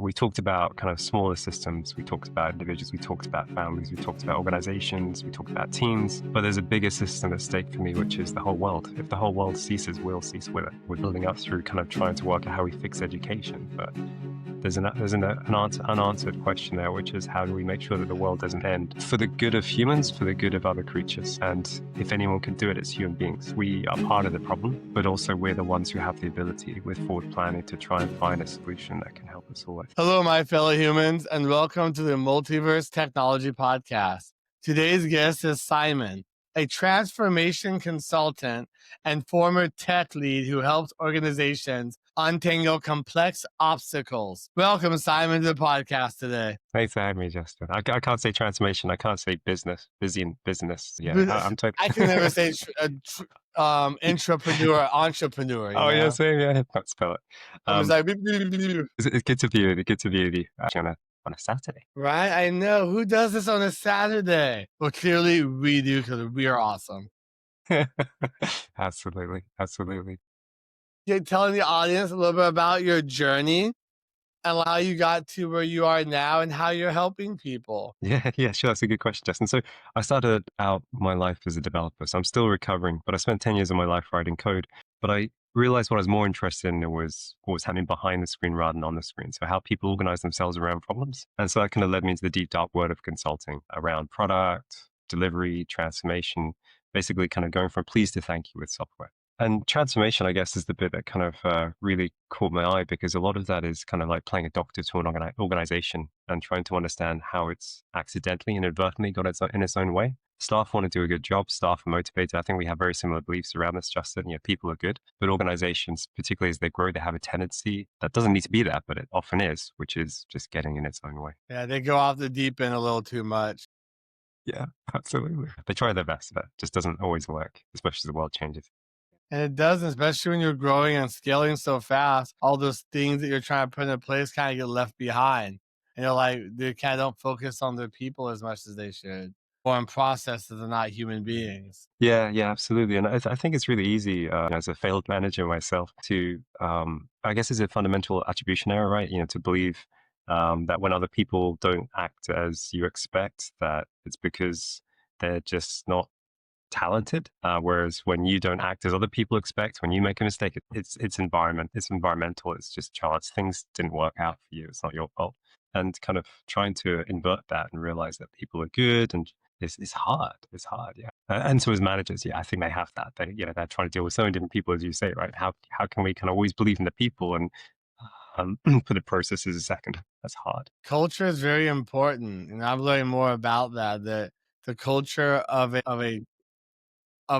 we talked about kind of smaller systems. We talked about individuals. We talked about families. We talked about organizations. We talked about teams. But there's a bigger system at stake for me, which is the whole world. If the whole world ceases, we'll cease with it. We're building up through kind of trying to work out how we fix education. But there's an unanswered question there, which is how do we make sure that the world doesn't end for the good of humans, for the good of other creatures? And if anyone can do it, it's human beings. We are part of the problem, but also we're the ones who have the ability with forward planning to try and find a solution that can help us all. Hello, my fellow humans, and welcome to the Multiverse Technology Podcast. Today's guest is Simon, a transformation consultant and former tech lead who helps organizations untangle complex obstacles. Welcome, Simon, to the podcast today. Thanks for having me, Justin. I can't say transformation. I can't say business. Busy in business. Yeah, I'm totally. I can never say entrepreneur. Oh, yeah, same. Yeah, I can't spell it. I was like, it's good to be with you. Good to be with you. Actually, on a Saturday. Right? I know. Who does this on a Saturday? Well, clearly we do because we are awesome. Absolutely. You're telling the audience a little bit about your journey and how you got to where you are now and how you're helping people. Yeah, sure. That's a good question, Justin. So I started out my life as a developer, so I'm still recovering, but I spent 10 years of my life writing code. But I realized what I was more interested in was what was happening behind the screen rather than on the screen. So how people organize themselves around problems. And so that kind of led me into the deep, dark world of consulting around product, delivery, transformation, basically kind of going from please to thank you with software. And transformation, I guess, is the bit that kind of really caught my eye, because a lot of that is kind of like playing a doctor to an organization and trying to understand how it's accidentally, inadvertently got in its own way. Staff want to do a good job. Staff are motivated. I think we have very similar beliefs around this, Justin. People are good, but organizations, particularly as they grow, they have a tendency that doesn't need to be that, but it often is, which is just getting in its own way. Yeah, they go off the deep end a little too much. Yeah, absolutely. They try their best, but it just doesn't always work, especially as the world changes. And it doesn't, especially when you're growing and scaling so fast. All those things that you're trying to put in place kind of get left behind. And you're like, they kind of don't focus on their people as much as they should, or on processes and not human beings. Yeah, absolutely. And I think it's really easy as a failed manager myself to, I guess it's a fundamental attribution error, right? To believe that when other people don't act as you expect, that it's because they're just not talented, whereas when you don't act as other people expect, when you make a mistake, it's environmental, it's just chance. Things didn't work out for you, it's not your fault. And kind of trying to invert that and realize that people are good, and it's hard, yeah. And so as managers, I think they have that. They're trying to deal with so many different people, as you say, right? How can we kind of always believe in the people and put the processes a second? That's hard. Culture is very important, and I've learned more about that the culture of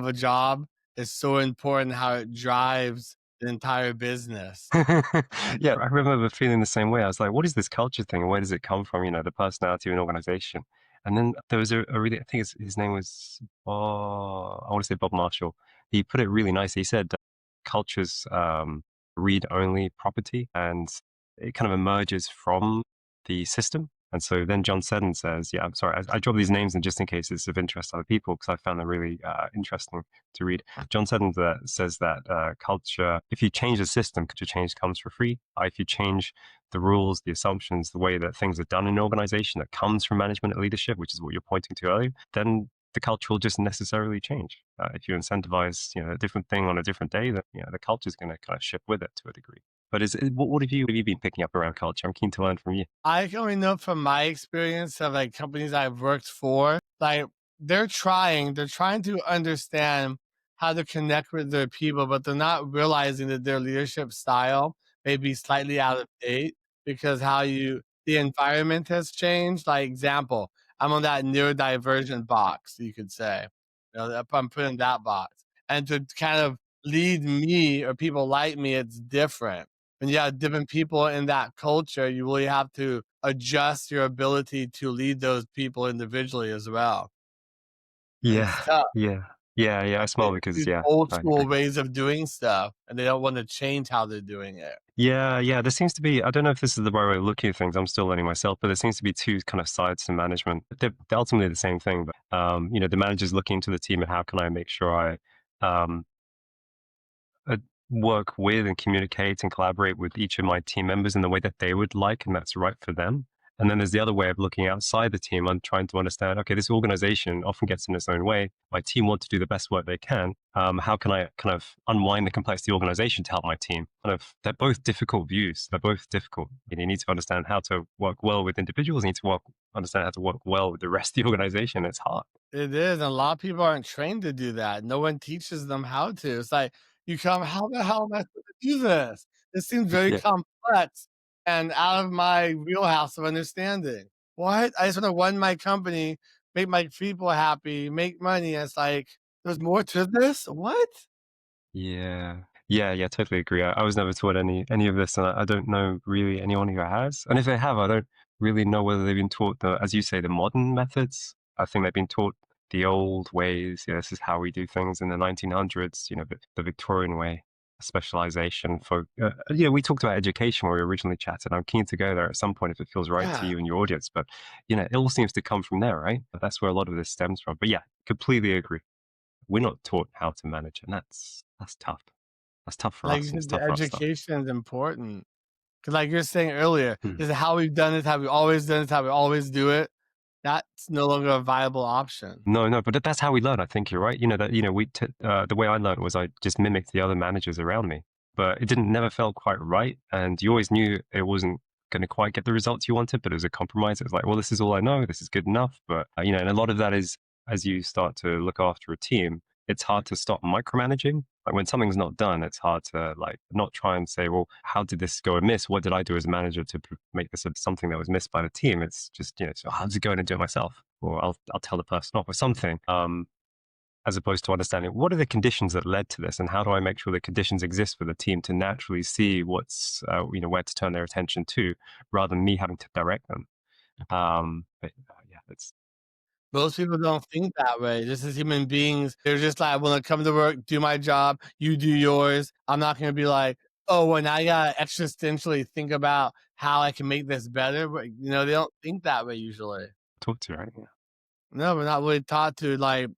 a job is so important, how it drives the entire business. Yeah, I remember feeling the same way. I was like, what is this culture thing? Where does it come from? The personality of an organization. And then there was a really, I think his name was, I want to say Bob Marshall. He put it really nicely. He said, cultures read-only property, and it kind of emerges from the system. And so then John Seddon says, I'm sorry, I drop these names in just in case it's of interest to other people, because I found them really interesting to read. John Seddon says that culture, if you change the system, culture change comes for free. If you change the rules, the assumptions, the way that things are done in an organization that comes from management and leadership, which is what you're pointing to earlier, then the culture will just necessarily change. If you incentivize, a different thing on a different day, then the culture is going to kind of shift with it to a degree. But what have you been picking up around culture? I'm keen to learn from you. I can only know from my experience of like companies I've worked for, like they're trying to understand how to connect with their people, but they're not realizing that their leadership style may be slightly out of date because the environment has changed. Like example, I'm on that neurodivergent box, you could say. I'm put in that box. And to kind of lead me or people like me, it's different. When you have different people in that culture, you really have to adjust your ability to lead those people individually as well. Yeah, It's tough. I smile because These old school ways of doing stuff, and they don't want to change how they're doing it. Yeah. There seems to be, I don't know if this is the right way of looking at things. I'm still learning myself, but there seems to be two kind of sides to management. They're ultimately the same thing, but the manager's looking into the team and how can I make sure I work with and communicate and collaborate with each of my team members in the way that they would like and that's right for them. And then there's the other way of looking outside the team. I'm trying to understand, okay, this organization often gets in its own way. My team want to do the best work they can. How can I kind of unwind the complexity of the organization to help my team? Kind of, they're both difficult views. They're both difficult. You need to understand how to work well with individuals. You need to understand how to work well with the rest of the organization. It's hard. It is, and a lot of people aren't trained to do that. No one teaches them how to. It's like, you come, "How the hell am I supposed to do this? This seems very Yeah. complex and out of my wheelhouse of understanding." What? I just wanna run my company, make my people happy, make money. It's like, there's more to this? What? Yeah. Yeah, totally agree. I was never taught any of this, and I don't know really anyone who has. And if they have, I don't really know whether they've been taught the, as you say, the modern methods. I think they've been taught the old ways. This is how we do things in the 1900s. The Victorian way, specialization. We talked about education when we originally chatted. I'm keen to go there at some point if it feels right to Yeah. you and your audience. But it all seems to come from there, right? That's where a lot of this stems from. But yeah, completely agree. We're not taught how to manage, and that's tough. That's tough for Like us, you and it's said, the tough for our staff. education is important. 'Cause like you're saying earlier, Hmm. this is how we've done it, how we always done it, how we always do it. That's no longer a viable option. No, no, but that's how we learn. I think you're right. The way I learned was I just mimicked the other managers around me, but it didn't never felt quite right, and you always knew it wasn't going to quite get the results you wanted. But it was a compromise. It was like, well, this is all I know. This is good enough. But and a lot of that is as you start to look after a team, it's hard to stop micromanaging. Like when something's not done, it's hard to like not try and say, well, how did this go amiss? What did I do as a manager to make this something that was missed by the team? It's just, so how does it go in and do it myself? Or I'll tell the person off or something. As opposed to understanding what are the conditions that led to this and how do I make sure the conditions exist for the team to naturally see where to turn their attention to rather than me having to direct them. But yeah, it's Most people don't think that way. Just as human beings, they're just like, "I wanna come to work, do my job, you do yours." I'm not gonna be like, "Oh, well, now I gotta existentially think about how I can make this better." But, they don't think that way usually. talk to, right? Yeah. No, we're not really taught to, like,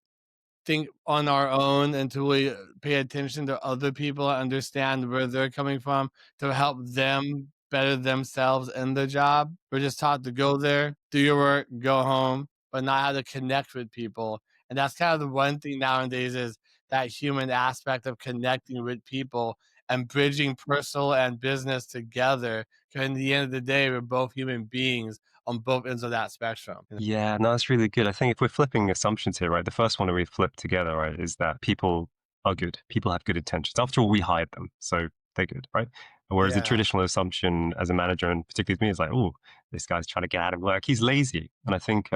think on our own and to really pay attention to other people, understand where they're coming from to help them better themselves in the job. We're just taught to go there, do your work, go home, but not how to connect with people. And that's kind of the one thing nowadays is that human aspect of connecting with people and bridging personal and business together. Because in the end of the day, we're both human beings on both ends of that spectrum. Yeah, no, that's really good. I think if we're flipping assumptions here, right, the first one that we flip together, right, is that people are good. People have good intentions. After all, we hired them, so they're good, right? Whereas the Yeah. traditional assumption as a manager, and particularly with me, is like, oh, this guy's trying to get out of work. He's lazy. And I think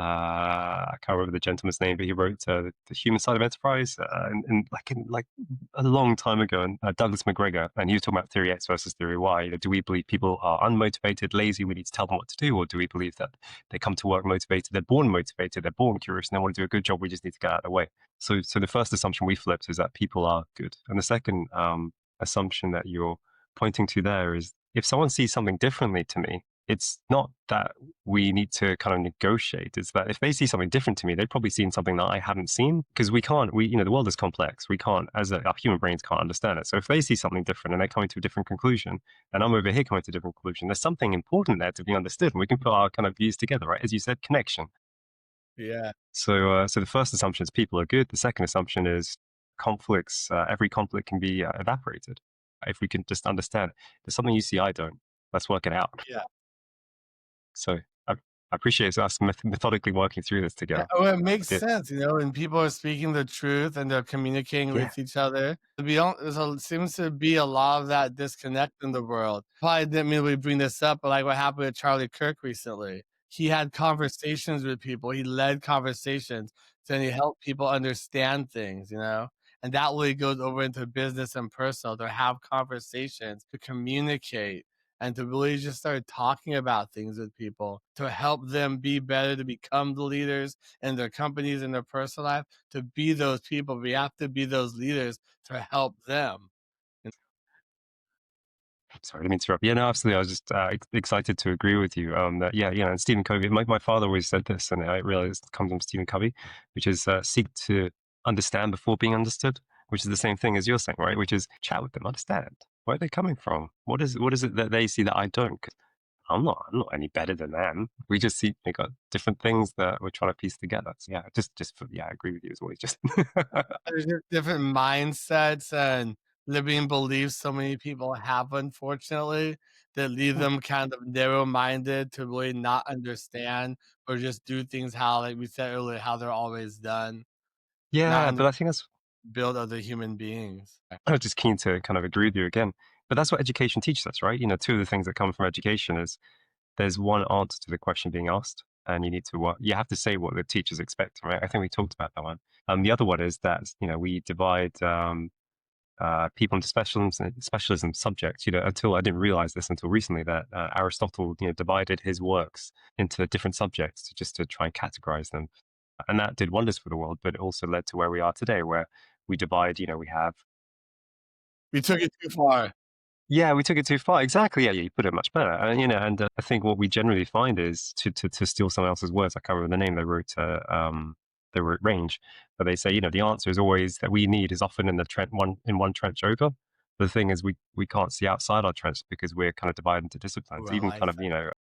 I can't remember the gentleman's name, but he wrote the Human Side of Enterprise, in a long time ago. And Douglas McGregor, and he was talking about theory X versus theory Y. Do we believe people are unmotivated, lazy? We need to tell them what to do, or do we believe that they come to work motivated? They're born motivated. They're born curious, and they want to do a good job. We just need to get out of the way. So the first assumption we flipped is that people are good, and the second assumption that you're pointing to there is if someone sees something differently to me, it's not that we need to kind of negotiate. It's that if they see something different to me, they've probably seen something that I haven't seen because the world is complex. We can't, our human brains can't understand it. So if they see something different and they're coming to a different conclusion and I'm over here coming to a different conclusion, there's something important there to be understood and we can put our kind of views together, right? As you said, connection. Yeah. So the first assumption is people are good. The second assumption is every conflict can be evaporated. If we can just understand there's something you see, I don't, let's work it out. Yeah. So I appreciate us methodically working through this Yeah, together. well, it makes I did. sense, and people are speaking the truth and they're communicating Yeah. with each other. To be hon seems to be a lot of that disconnect in the world. Probably didn't mean we bring this up, but like what happened with Charlie Kirk recently. He had conversations with people, he led conversations, and he helped people understand things. And that really goes over into business and personal, to have conversations, to communicate, and to really just start talking about things with people to help them be better, to become the leaders in their companies, in their personal life, to be those people. We have to be those leaders to help them. Sorry, I didn't mean to interrupt. Yeah, no, absolutely. I was just excited to agree with you. That and Stephen Covey. My father always said this, and I realized it comes from Stephen Covey, which is seek to understand before being understood. which is the same thing as you're saying, right? Which is chat with them, understand where are they coming from. What is it that they see that I don't? 'Cause I'm not any better than them. We just see they got different things that we're trying to piece together. So yeah, yeah, I agree with you as always. Just There's just different mindsets and limiting beliefs so many people have, unfortunately, that leave them kind of narrow-minded to really not understand or just do things how, like we said earlier, how they're always done, not yeah, under but I think that's build other human beings. I was just keen to kind of agree with you again. But that's what education teaches us, right? You know, two of the things that come from education is there's one answer to the question being asked, and you need to you have to say what the teachers expect, right? I think we talked about that one. The other one is that we divide people into specialism subjects. You know, until I didn't realize this until recently that Aristotle divided his works into different subjects just to try and categorize them, and that did wonders for the world. But it also led to where we are today, where we divide. We have We took it too far. yeah, we took it too far. Exactly. Yeah, yeah, you put it much better. And I think what we generally find is to steal someone else's words. I can't remember the name. They wrote range, but they say the answer is always that we need is often in the one trench over. The thing is, we can't see outside our trench because we're kind of divided into Ooh, disciplines. I Even like kind of that.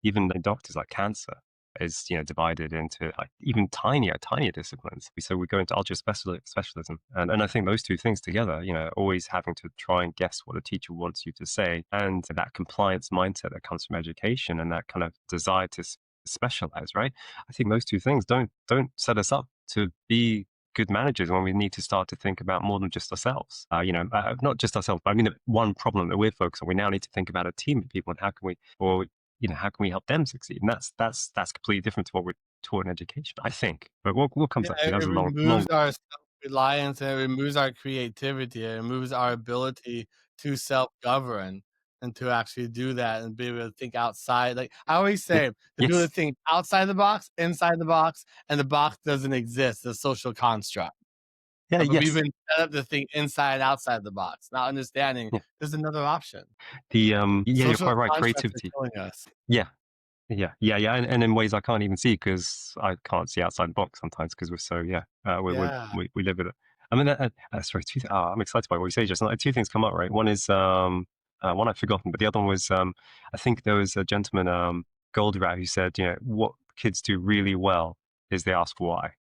even the doctors like cancer is divided into like even tinier disciplines. So we go into ultra specialism, and I think those two things together, always having to try and guess what a teacher wants you to say, and that compliance mindset that comes from education, and that kind of desire to specialize, right? I think those two things don't set us up to be good managers when we need to start to think about more than just ourselves. Not just ourselves, but I mean, the one problem that we're focused on, we now need to think about a team of people and how can we, or how can we help them succeed? And that's completely different to what we're taught in education, I think. But what Yeah, comes up to you? That it was a removes long. our self-reliance, and it removes our creativity, it removes our ability to self-govern and to actually do that and be able to think outside. Like, I always Yeah. say, to be able Yes. to think outside the box, inside the box, and the box doesn't exist, it's a social construct. Yeah. But we've Yes. been set up to think inside and outside the box, not understanding Yeah. there's another option. Yeah, you're Social quite right. constructs are Creativity. killing us. Yeah. Yeah, and in ways I can't even see because I can't see outside the box sometimes because we're so Yeah. we live with it. I mean, sorry, I'm excited by what you say. Just like two things come up, right? One is one I've forgotten, but the other one was I think there was a gentleman Goldratt who said what kids do really well is they ask why.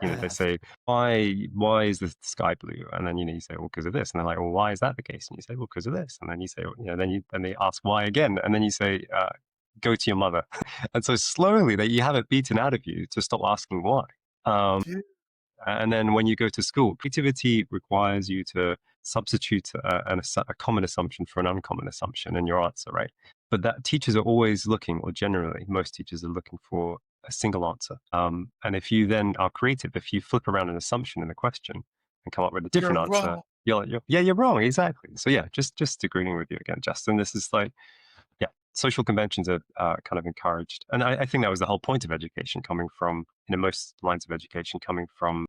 They Yes. say, why is the sky blue? And then, you say, well, because of this. And they're like, well, why is that the case? And you say, well, because of this. And then you say, then they ask why again. And then you say, go to your mother. And so slowly that you have it beaten out of you to stop asking why. Um, Dude, and then when you go to school, creativity requires you to substitute a common assumption for an uncommon assumption in your answer, right? But that teachers are always looking, or generally, most teachers are looking for a single answer. And if you then are creative, if you flip around an assumption in the question and come up with a you're different answer, wrong. you're wrong, exactly. So yeah, just agreeing with you again, Justin. This is like yeah, social conventions are kind of encouraged, and I think that was the whole point of education, coming from most lines of education coming from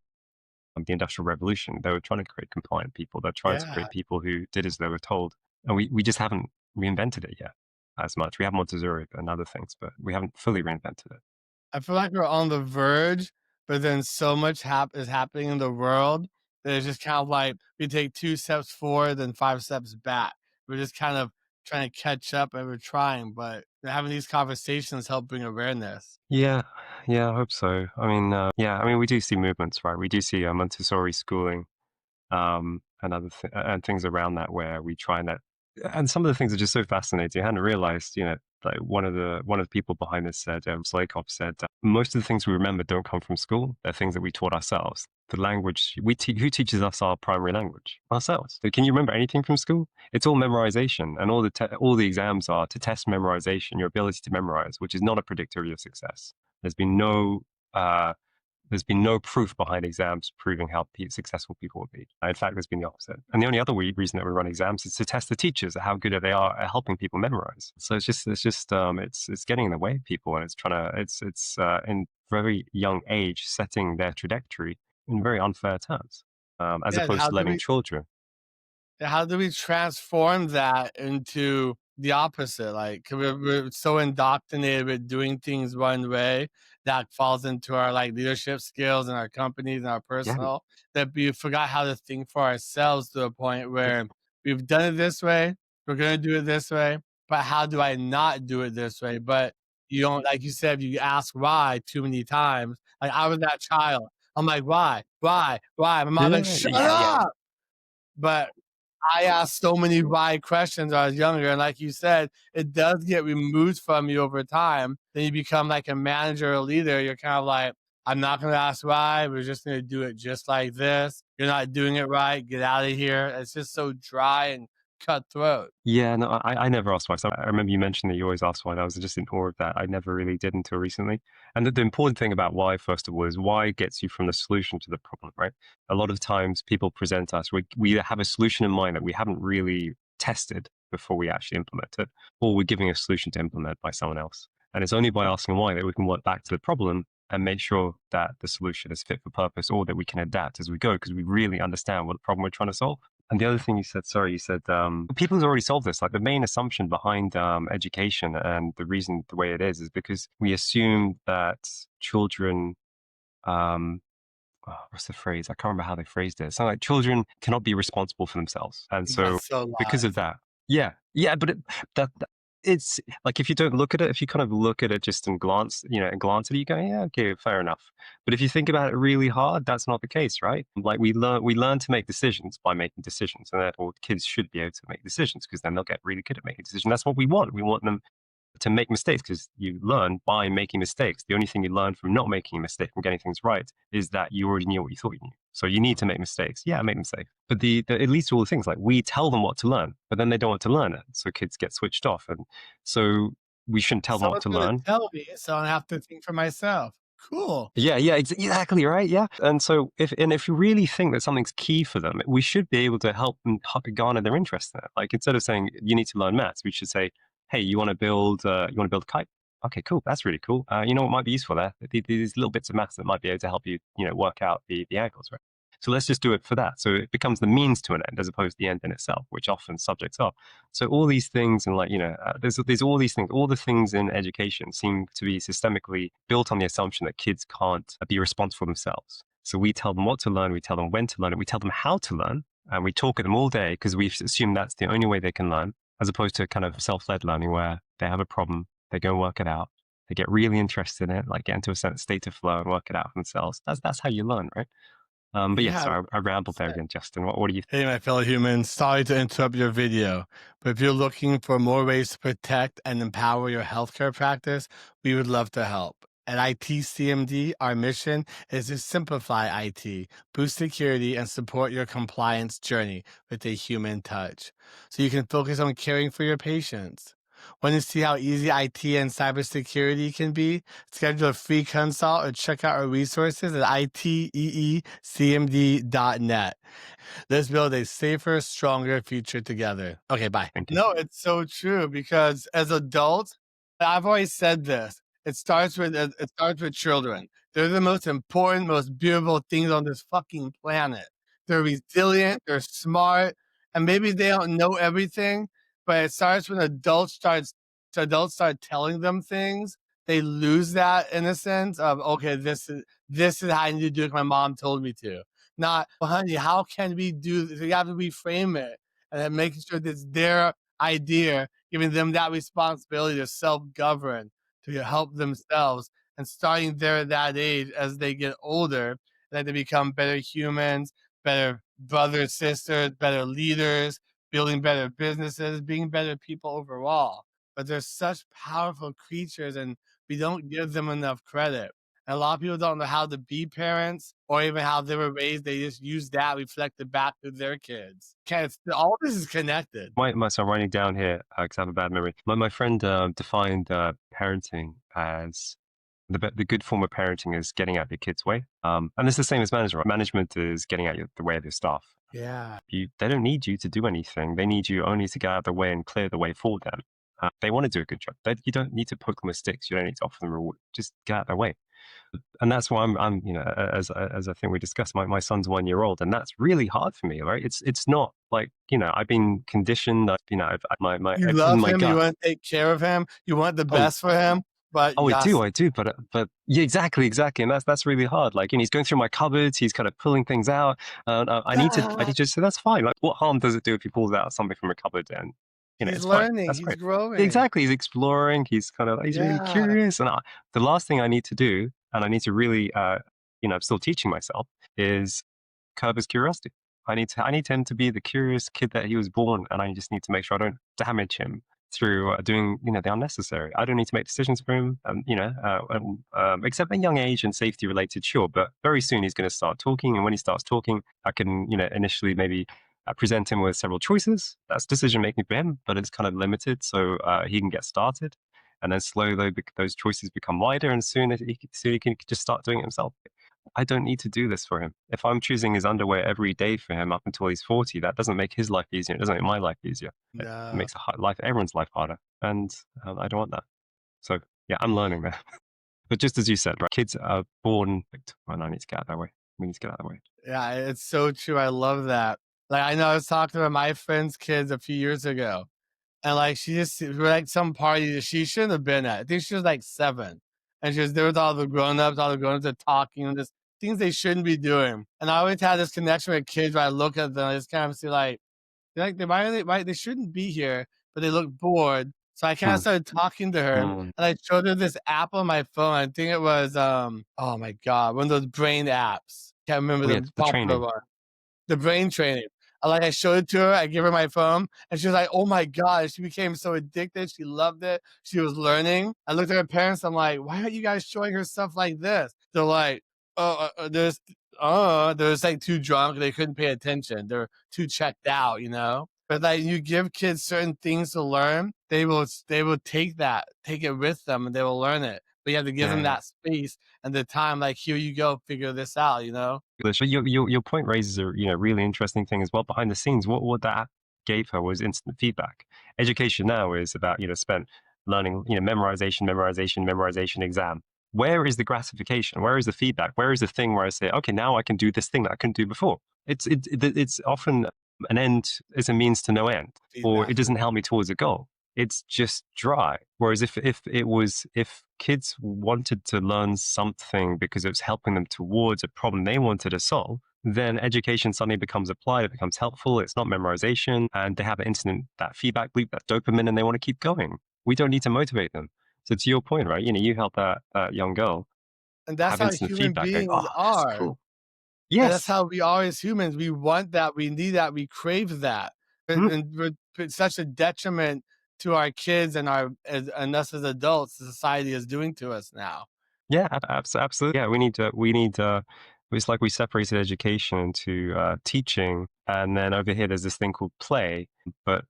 the Industrial Revolution. They were trying to create compliant people. They're trying to Yeah. create people who did as they were told, and we just haven't reinvented it yet as much. We have Montessori and other things, but we haven't fully reinvented it. I feel like we're on the verge, but then so much is happening in the world that it's just kind of like we take 2 steps forward, then 5 steps back. We're just kind of trying to catch up, and we're trying, but having these conversations help bring awareness. Yeah, yeah, I hope so. I mean, we do see movements, right? We do see Montessori schooling and and things around that where we try and some of the things are just so fascinating. I hadn't realized, like one of the people behind this said, Slakoff said, most of the things we remember don't come from school. They're things that we taught ourselves. The language who teaches us our primary language? Ourselves. So can you remember anything from school? It's all memorization, and all the exams are to test memorization, your ability to memorize, which is not a predictor of your success. There's been no uh, there's been no proof behind exams proving how successful people will be. In fact, there's been the opposite. And the only other reason that we run exams is to test the teachers, how good they are at helping people memorize. So it's getting in the way of people, and it's trying to it's in very young age setting their trajectory in very unfair terms, as Yeah, opposed to letting children. how do we transform that into the opposite. Like we're so indoctrinated with doing things one way that falls into our like leadership skills and our companies and our Yeah, personal that we forgot how to think for ourselves to a point where we've done it this way, we're gonna do it this way, but how do I not do it this way? But you don't, like you said, you ask why too many times. Like I was that child. I'm like, why? Why? Why? My mom's like, yeah, shut yeah, yeah. up. But I asked so many why questions when I was younger, and like you said, it does get removed from you over time. Then you become like a manager or leader. You're kind of like, I'm not going to ask why. We're just going to do it just like this. You're not doing it right. Get out of here. It's just so dry and cutthroat. Yeah, no, I never asked why. So I remember you mentioned that you always asked why. And I was just in awe of that. I never really did until recently. And the important thing about why, first of all, is why gets you from the solution to the problem, right? A lot of times people present us, we either have a solution in mind that we haven't really tested before we actually implement it, or we're giving a solution to implement by someone else. And it's only by asking why that we can work back to the problem and make sure that the solution is fit for purpose or that we can adapt as we go because we really understand what problem we're trying to solve. And the other thing you said, sorry, you said people have already solved this. Like the main assumption behind education and the reason the way it is because we assume that children what's the phrase? I can't remember how they phrased it. It's something like children cannot be responsible for themselves, and so That's so because of live. that, yeah, but that it's like if you don't look at it, if you kind of look at it just and glance, and glance at it, you go, yeah, okay, fair enough. But if you think about it really hard, that's not the case, right? Like we learn to make decisions by making decisions, and therefore kids should be able to make decisions because then they'll get really good at making decisions. That's what we want. We want them to make mistakes because you learn by making mistakes. The only thing you learn from not making a mistake, from getting things right, is that you already knew what you thought you knew. So you need to make mistakes. Yeah, make them safe. But it leads to all the things like we tell them what to learn, but then they don't want to learn it. So kids get switched off. And so we shouldn't tell them what Someone's to going to learn. tell me, so I have to think for myself. Cool. Yeah, yeah, exactly right. Yeah. And so if you really think that something's key for them, we should be able to help them garner their interest in it. Like instead of saying you need to learn maths, we should say, hey, you want to build a kite? Okay, cool. That's really cool. You know what might be useful there? These little bits of maths that might be able to help you, work out the angles, right? So let's just do it for that. So it becomes the means to an end as opposed to the end in itself, which often subjects are. So all these things, and there's all these things. All the things in education seem to be systemically built on the assumption that kids can't be responsible for themselves. So we tell them what to learn, we tell them when to learn it, we tell them how to learn, and we talk at them all day because we assume that's the only way they can learn, as opposed to kind of self-led learning where they have a problem, they go and work it out, they get really interested in it, like get into a certain state of flow and work it out for themselves. That's how you learn, right? But yeah, Yeah. sorry, I rambled there again, Justin. What do you Hey, my fellow humans, sorry to interrupt your video, but if you're looking for more ways to protect and empower your healthcare practice, we would love to help. At ITCMD, our mission is to simplify IT, boost security, and support your compliance journey with a human touch so you can focus on caring for your patients. Want to see how easy IT and cybersecurity can be? Schedule a free consult or check out our resources at iteecmd.net. Let's build a safer, stronger future together. Okay, bye. think? No, it's so true because as adults, I've always said this. It starts with children. They're the most important, most beautiful things on this fucking planet. They're resilient, they're smart, and maybe they don't know everything, but it starts when adults start telling them things. They lose that innocence of okay, this is how I need to do it. My mom told me to. Not, well, honey, how can we do this? You have to reframe it and then making sure that it's their idea, giving them that responsibility to self-govern, to help themselves, and starting there at that age as they get older, and then they become better humans, better brothers, sisters, better leaders, building better businesses, being better people overall. But they're such powerful creatures, and we don't give them enough credit. And a lot of people don't know how to be parents or even how they were raised. They just use that reflected back to their kids. All this is connected. So I'm writing down here because I have a bad memory. My friend defined parenting as the good form of parenting is getting out your kid's way. And it's the same as management. Right? Management is getting out the way of their staff. Yeah. They don't need you to do anything. They need you only to get out of the way and clear the way for them. They want to do a good job. You don't need to poke them with sticks. You don't need to offer them reward. Just get out of their way. And that's why I'm, as I think we discussed, my son's 1 year old, and that's really hard for me, right? It's not like, I've been conditioned, You in love my him, you gut. wanna take care of him, you want the Oh, best for him, but oh, you gotta I do, but yeah, exactly, and that's really hard. Like, he's going through my cupboards, he's kind of pulling things out. I need to say that's fine. Like, what harm does it do if he pulls out something from a cupboard? And he's it's fine. learning, That's he's great. growing. Exactly, he's exploring. He's really Yeah, curious. And the last thing I need to do, and I need to really, I'm still teaching myself, is curb his curiosity. I need him to be the curious kid that he was born, and I just need to make sure I don't damage him through doing the unnecessary. I don't need to make decisions for him, except at a young age and safety related, sure. But very soon he's going to start talking, and when he starts talking, I can initially maybe present him with several choices. That's decision making for him, but it's kind of limited, so he can get started. And then slowly those choices become wider, and soon he can just start doing it himself. I don't need to do this for him. If I'm choosing his underwear every day for him up until he's 40, that doesn't make his life easier. It doesn't make my life easier. It no, makes everyone's life harder. And I don't want that. So, yeah, I'm learning that. But just as you said, right, kids are born. Well, I need to get out of that way. We need to get out of the way. yeah, it's so true, I love that. Like, I know I was talking to my friend's kids a few years ago, and, like, she just we're like some party that she shouldn't have been at. I think she was, like, 7, and she was there with all the grown-ups are talking and just things they shouldn't be doing, and I always had this connection with kids where I look at them, I just kind of see, like, they shouldn't be here, but they look bored. So I kinda Hmm. started talking to her, and Mm. I showed her this app on my phone. I think it was, oh my god, one of those brain apps. Can't remember Oh, yeah, the the popular training. one. The brain training. I showed it to her, I gave her my phone, and she was like, "Oh my god," she became so addicted, she loved it, she was learning. I looked at her parents, I'm like, "Why aren't you guys showing her stuff like this?" They're like, "Oh, they're just, like, too drunk, they couldn't pay attention, they're too checked out," you know? But, like, you give kids certain things to learn, they will take it with them, and they will learn it. But you have to give them Yeah. that space and the time, like, "Here you go, figure this out," you know? English. Your point raises a really interesting thing as well. Behind the scenes, what that gave her was instant feedback. Education now is about spent learning, memorization, exam. Where is the gratification? Where is the feedback? Where is the thing where I say, okay, now I can do this thing that I couldn't do before? It's often an end is a means to no end, or it Feedback doesn't loop. help me towards a goal. It's just dry. Whereas if kids wanted to learn something because it was helping them towards a problem they wanted to solve, then education suddenly becomes applied, it becomes helpful, it's not memorization, and they have an instant that feedback loop, that dopamine, and they want to keep going. We don't need to motivate them. So to your point, right? You help that young girl And that's have how instant human feedback, going, beings oh, that's are. cool. And that's Yes. how we are as humans. We want that, we need that, we crave that. Mm. And it's such a detriment to our kids and and us as adults, society is doing to us now. Yeah, absolutely. Yeah, it's like we separated education into teaching, and then over here there's this thing called play, but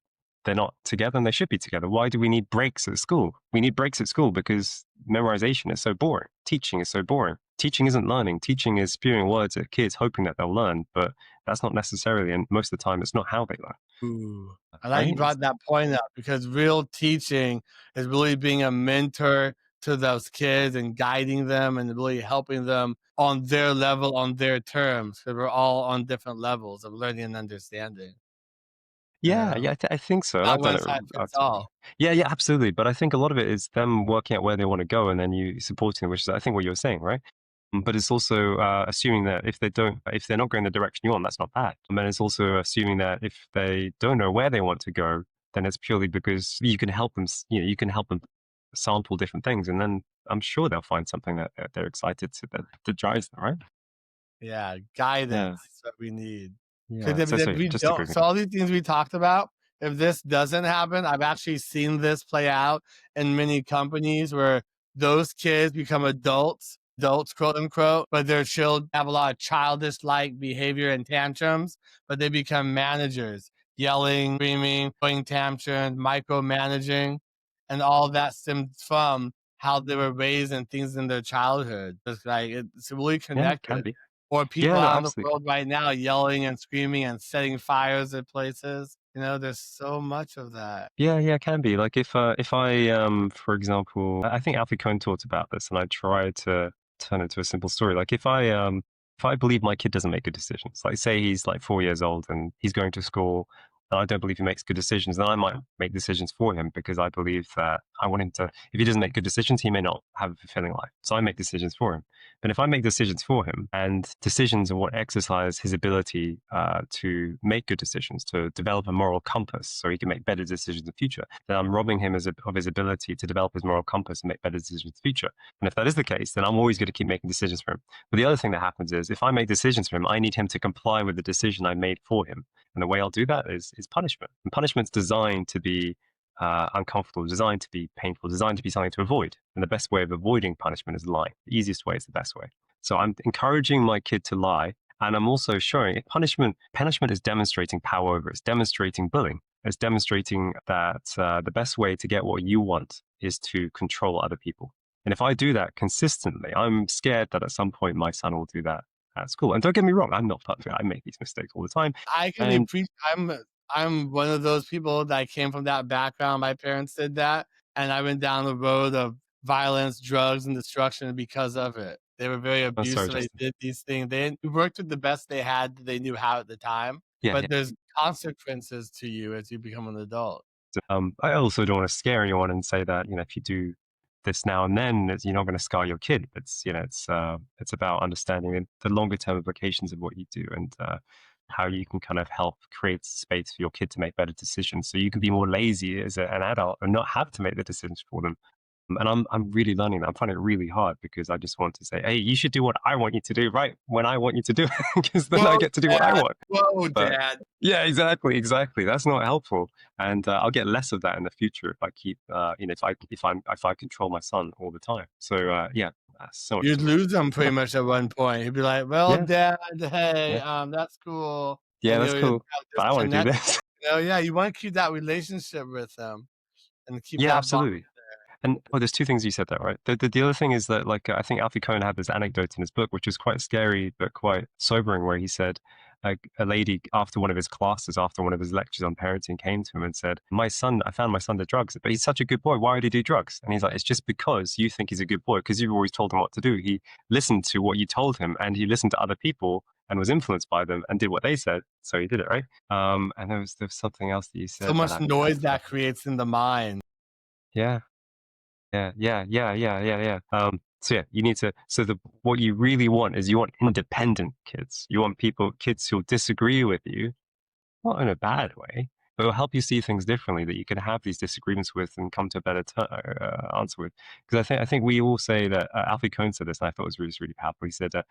they're not together and they should be together. Why do we need breaks at school? We need breaks at school because memorization is so boring. Teaching is so boring. Teaching isn't learning. Teaching is spewing words at kids, hoping that they'll learn, but that's not necessarily, and most of the time, it's not how they learn, Ooh. I like right? you brought that point up because real teaching is really being a mentor to those kids and guiding them and really helping them on their level, on their terms, because we're all on different levels of learning and understanding, you Yeah, know? yeah, I think so, and Not I've done one it. size fits all. Yeah, yeah, absolutely. But I think a lot of it is them working out where they want to go, and then you supporting them, which is I think what you were saying, right? But it's also assuming that if they're not going the direction you want, that's not bad. And then it's also assuming that if they don't know where they want to go, then it's purely because you can help them. You can help them sample different things, and then I'm sure they'll find something that they're excited to that drives them, right? Yeah, Yeah, guidance is what we need. yeah. Because if So we just agree don't, with so you. all these things we talked about, if this doesn't happen, I've actually seen this play out in many companies where those kids become adults, quote unquote, but their children have a lot of childish like behavior and tantrums, but they become managers, yelling, screaming, throwing tantrums, micromanaging, and all that stems from how they were raised and things in their childhood. It's really Yeah, it can connected. be. Or people Yeah, no, out in the absolutely. world right now yelling and screaming and setting fires at places. You know, there's so much of that. Yeah, yeah, it can be. Like if I for example, I think Alfie Kohn talked about this, and I try to turn it to a simple story. Like if I believe my kid doesn't make good decisions, like say he's like 4 years old and he's going to school and I don't believe he makes good decisions, then I might make decisions for him because I believe that I want him to, if he doesn't make good decisions, he may not have a fulfilling life. So I make decisions for him. But if I make decisions for him and decisions are what exercise his ability to make good decisions, to develop a moral compass so he can make better decisions in the future, then I'm robbing him of his ability to develop his moral compass and make better decisions in the future. And if that is the case, then I'm always going to keep making decisions for him. But the other thing that happens is if I make decisions for him, I need him to comply with the decision I made for him. And the way I'll do that is punishment. And punishment's designed to be uncomfortable, designed to be painful, designed to be something to avoid. And the best way of avoiding punishment is lying. The easiest way is the best way. So I'm encouraging my kid to lie. And I'm also showing punishment is demonstrating power over, it's demonstrating bullying. It's demonstrating that the best way to get what you want is to control other people. And if I do that consistently, I'm scared that at some point my son will do that at school. And don't get me wrong, I'm not perfect. I make these mistakes all the time. I can And appreciate. I'm one of those people that came from that background. My parents did that, and I went down the road of violence, drugs, and destruction because of it. They were very I'm sorry, abusive. They Justin. did these things. They worked with the best they had that they knew how at the time, Yeah, but yeah. there's consequences to you as you become an adult. So, I also don't want to scare anyone and say that, if you do this now and then, you're not going to scar your kid. It's about understanding the longer term implications of what you do and how you can kind of help create space for your kid to make better decisions, so you can be more lazy as an adult and not have to make the decisions for them. And I'm really learning that. I'm finding it really hard because I just want to say, hey, you should do what I want you to do, right? When I want you to do it, because then I Whoa, get to do what I dad. want. Whoa, But dad. yeah, exactly, exactly. That's not helpful, and I'll get less of that in the future if I keep, if I control my son all the time. So yeah, that's so much You'd to learn. lose them pretty much at one point. He'd be like, "Well, Yeah, dad, hey, yeah, that's cool," yeah. and That's you'll have cool, but I want to do disconnect. this. Yeah, you want to keep that relationship with them and keep Yeah, that bond. absolutely. And there's two things you said there, right? The other thing is that, like, I think Alfie Kohn had this anecdote in his book, which was quite scary but quite sobering, where he said a lady after one of his classes, after one of his lectures on parenting, came to him and said, "My son, I found my son did drugs, but he's such a good boy. Why would he do drugs?" And he's like, "It's just because you think he's a good boy, because you've always told him what to do. He listened to what you told him, and he listened to other people and was influenced by them and did what they said, so he did it, right?" And there was something else that you So said, but much I noise that forgot. creates in the mind. Yeah. Yeah, yeah, yeah, yeah, yeah, yeah. So yeah, you need to. So what you really want is you want independent kids. You want kids who'll disagree with you, not in a bad way, but will help you see things differently. That you can have these disagreements with and come to a better answer with. Because I think we all say that. Alfie Kohn said this, and I thought it was really really powerful. He said that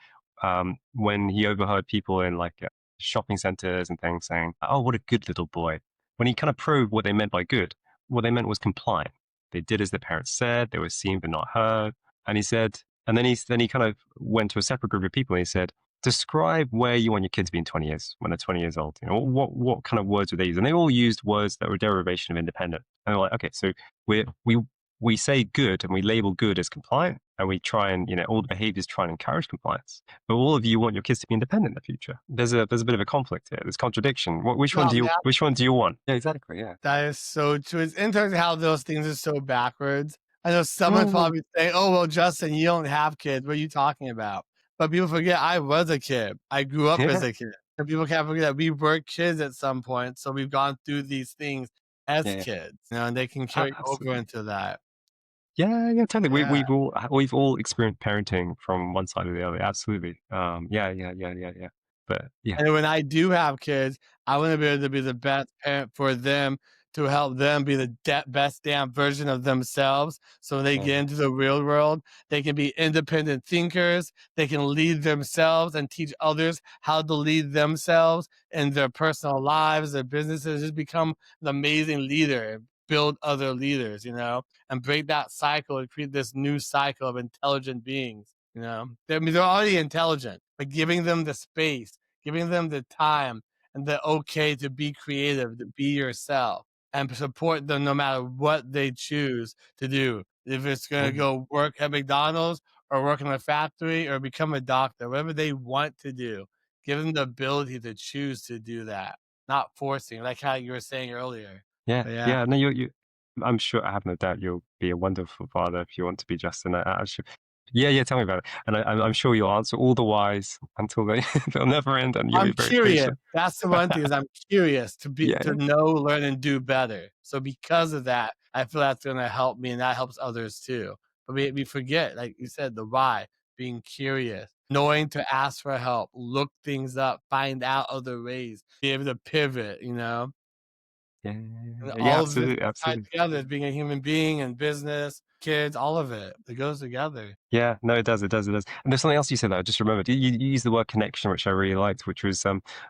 when he overheard people in like shopping centers and things saying, "Oh, what a good little boy," when he kind of probed what they meant by good, what they meant was compliant. They did as their parents said. They were seen but not heard. And he said, and then he kind of went to a separate group of people and he said, describe where you want your kids to be in 20 years when they're 20 years old. What kind of words would they use? And they all used words that were derivation of independent. And they're like, okay, so we we we say good and we label good as compliant, and we try and all the behaviors try and encourage compliance. But all of you want your kids to be independent in the future. There's a bit of a conflict here. There's contradiction. Which one No, do you man, which one do you want? Yeah, exactly. Yeah. that is so true. It's interesting how those things are so backwards. I know someone Mm. probably say, "Oh, well, Justin, you don't have kids. What are you talking about?" But people forget I was a kid. I grew up as Yeah. a kid. And people can't forget that we were kids at some point. So we've gone through these things as Yeah. Yeah. kids, and they can carry over Absolutely. into that. Yeah, yeah, totally. We, Yeah. we've all experienced parenting from one side or the other. Absolutely. Yeah, yeah, yeah, yeah, yeah. But yeah. And when I do have kids, I want to be able to be the best parent for them to help them be the best damn version of themselves. So when they Yeah, get into the real world, they can be independent thinkers. They can lead themselves and teach others how to lead themselves in their personal lives, their businesses. Just become an amazing leader and build other leaders, and break that cycle and create this new cycle of intelligent beings. I mean, they're already intelligent, but giving them the space, giving them the time and the okay to be creative, to be yourself, and support them no matter what they choose to do. If it's going to yeah, go work at McDonald's or work in a factory or become a doctor, whatever they want to do, give them the ability to choose to do that, not forcing, like how you were saying earlier. yeah, But yeah. yeah. No, you. I'm sure. I have no doubt you'll be a wonderful father if you want to be, Justin. I should. Yeah, yeah. Tell me about it. And I'm sure you'll answer all the whys until they they'll never end, and you'll I'm be very curious. patient. That's the one thing is I'm curious Yeah, to know, learn, and do better. So because of that, I feel that's gonna help me and that helps others too. But we forget, like you said, the why, being curious, knowing to ask for help, look things up, find out other ways, be able to pivot, you know? yeah, yeah, And yeah, yeah. all of this Absolutely, tied absolutely. together as being a human being and business, kids, all of it. It goes together. Yeah, no, it does, it does, it does. And there's something else you said that I just remembered. You used the word connection, which I really liked, which was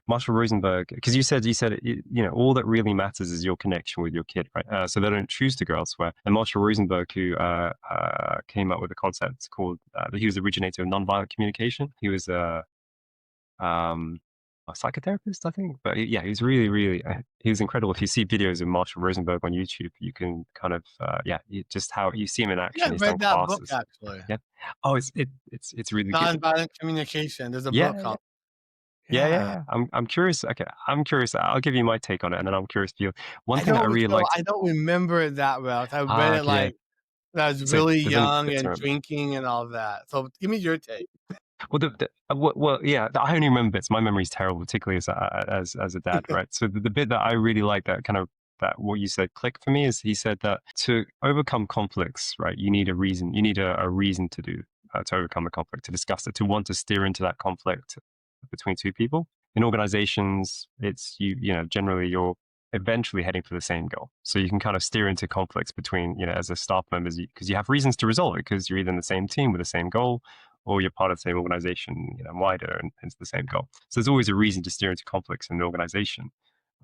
Marshall Rosenberg, because you said you know, all that really matters is your connection with your kid, right? So they don't choose to go elsewhere. And Marshall Rosenberg, who came up with a concept called, he was the originator of nonviolent communication. He was um, a psychotherapist, I think. But yeah, he was really, really, he was incredible. If you see videos of Marshall Rosenberg on YouTube, you can kind of, yeah, just how you see him in Yeah, action. I He's done read that book classes. actually. Yeah. Oh, it's really good. Nonviolent communication. There's a book Yeah, yeah, called yeah, yeah, yeah. yeah. I'm curious. Okay, I'm curious. I'll give you my take on it, and then I'm curious for you. One thing that I really liked. I don't remember it that well. I read Ah, it, okay, yeah. like, when I was Same. really There's only young bits I and remember. drinking and all that. So give me your take. Well, yeah. I only remember bits. My memory's terrible, particularly as a dad, right? So the bit that I really like that kind of that what you said clicked for me is he said that to overcome conflicts, right? You need a reason. You need a reason to do to overcome the conflict, to discuss it, to want to steer into that conflict between two people. In organizations, it's you know generally you're eventually heading for the same goal. So you can kind of steer into conflicts between, you know, as a staff members, because you have reasons to resolve it because you're either in the same team with the same goal or you're part of the same organization, you know, wider and it's the same goal. So there's always a reason to steer into conflicts in the organization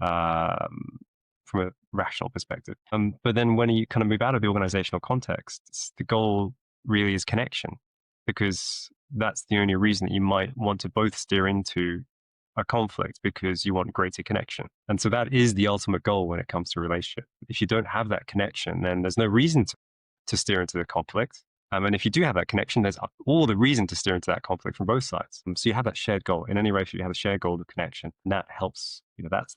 um, from a rational perspective. But then when you kind of move out of the organizational context, the goal really is connection because that's the only reason that you might want to both steer into a conflict because you want greater connection. And so that is the ultimate goal when it comes to a relationship. If you don't have that connection, then there's no reason to steer into the conflict. And if you do have that connection, there's all the reason to steer into that conflict from both sides. So you have that shared goal. In any relationship, you have a shared goal of connection, and that helps. You know, that's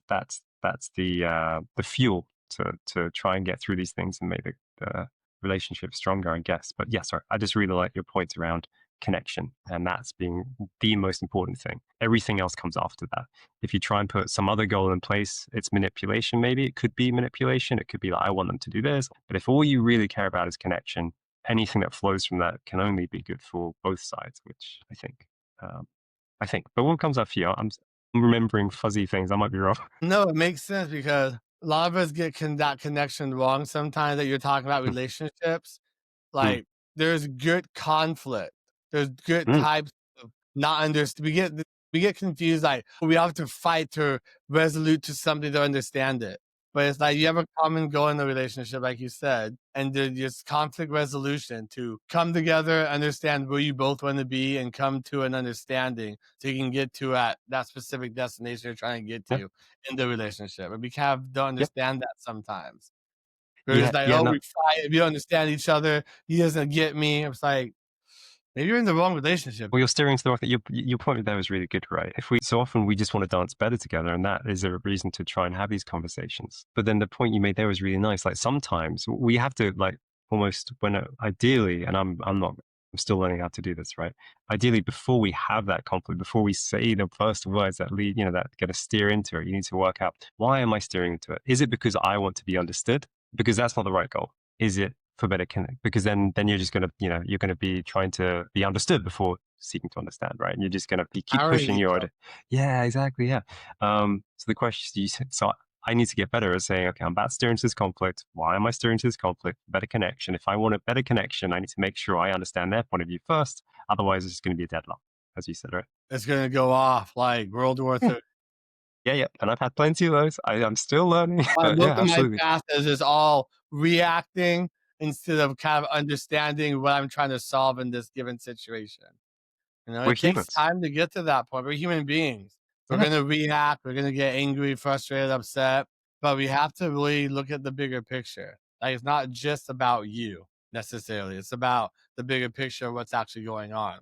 the fuel to try and get through these things and make the relationship stronger, I guess. But yeah, sorry, I just really like your points around connection, and that's being the most important thing. Everything else comes after that. If you try and put some other goal in place, it's manipulation. Maybe it could be manipulation. It could be like, I want them to do this. But if all you really care about is connection, anything that flows from that can only be good for both sides, which I think. Um, I think. But what comes after you? I'm remembering fuzzy things. I might be wrong. No, it makes sense because a lot of us get that connection wrong sometimes that you're talking about Mm, relationships. mm, Like, there's good conflict. There's good mm. types of not understand. We get confused. Like we have to fight to resolute to something to understand it. But it's like you have a common goal in the relationship, like you said, and there's just conflict resolution to come together, understand where you both want to be, and come to an understanding so you can get to at that specific destination you're trying to get Yeah, to in the relationship. And we kind of don't yeah, understand that sometimes. We're yeah, just like, yeah. oh, No, we fight, we don't understand each other. He doesn't get me. It's like, maybe you're in the wrong relationship. well, you're steering to the right thing. Your point there was really good, right? If we so often we just want to dance better together, and that is a reason to try and have these conversations. But then the point you made there was really nice. Like sometimes we have to like almost when ideally, and I'm not. I'm still learning how to do this, right? Ideally, before we have that conflict, before we say the first words that lead, you know, that get us steer into it, you need to work out why am I steering into it? Is it because I want to be understood? Because that's not the right goal. Is it for better connect? Because then you're just gonna, you know, you're gonna be trying to be understood before seeking to understand, right? And you're just gonna be keep Our pushing your ego. idea. Yeah, exactly. Yeah. So the question you said, so I need to get better at saying, okay, I'm about to steer into this conflict. Why am I steering into this conflict? Better connection. If I want a better connection, I need to make sure I understand their point of view first. Otherwise, it's going to be a deadlock, as you said, right? It's gonna go off like World War Yeah, III. yeah, yeah. And I've had plenty of those. I'm still learning, but Most yeah, of my absolutely. path is just all reacting instead of kind of understanding what I'm trying to solve in this given situation. You know, We're it takes humans. time to get to that point. We're human beings. We're Yeah. gonna react. We're gonna get angry, frustrated, upset. But we have to really look at the bigger picture. Like it's not just about you necessarily. It's about the bigger picture of what's actually going on.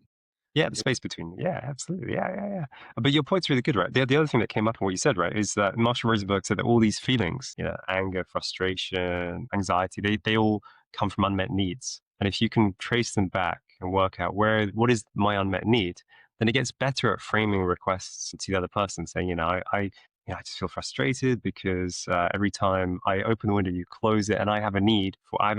Yeah, the space between. Yeah, absolutely. Yeah, yeah, yeah. But your point's really good, right? The other thing that came up in what you said, right, is that Marshall Rosenberg said that all these feelings, you know, anger, frustration, anxiety, they all come from unmet needs. And if you can trace them back and work out what is my unmet need, then it gets better at framing requests to the other person, saying, I just feel frustrated because every time I open the window, you close it, and I have an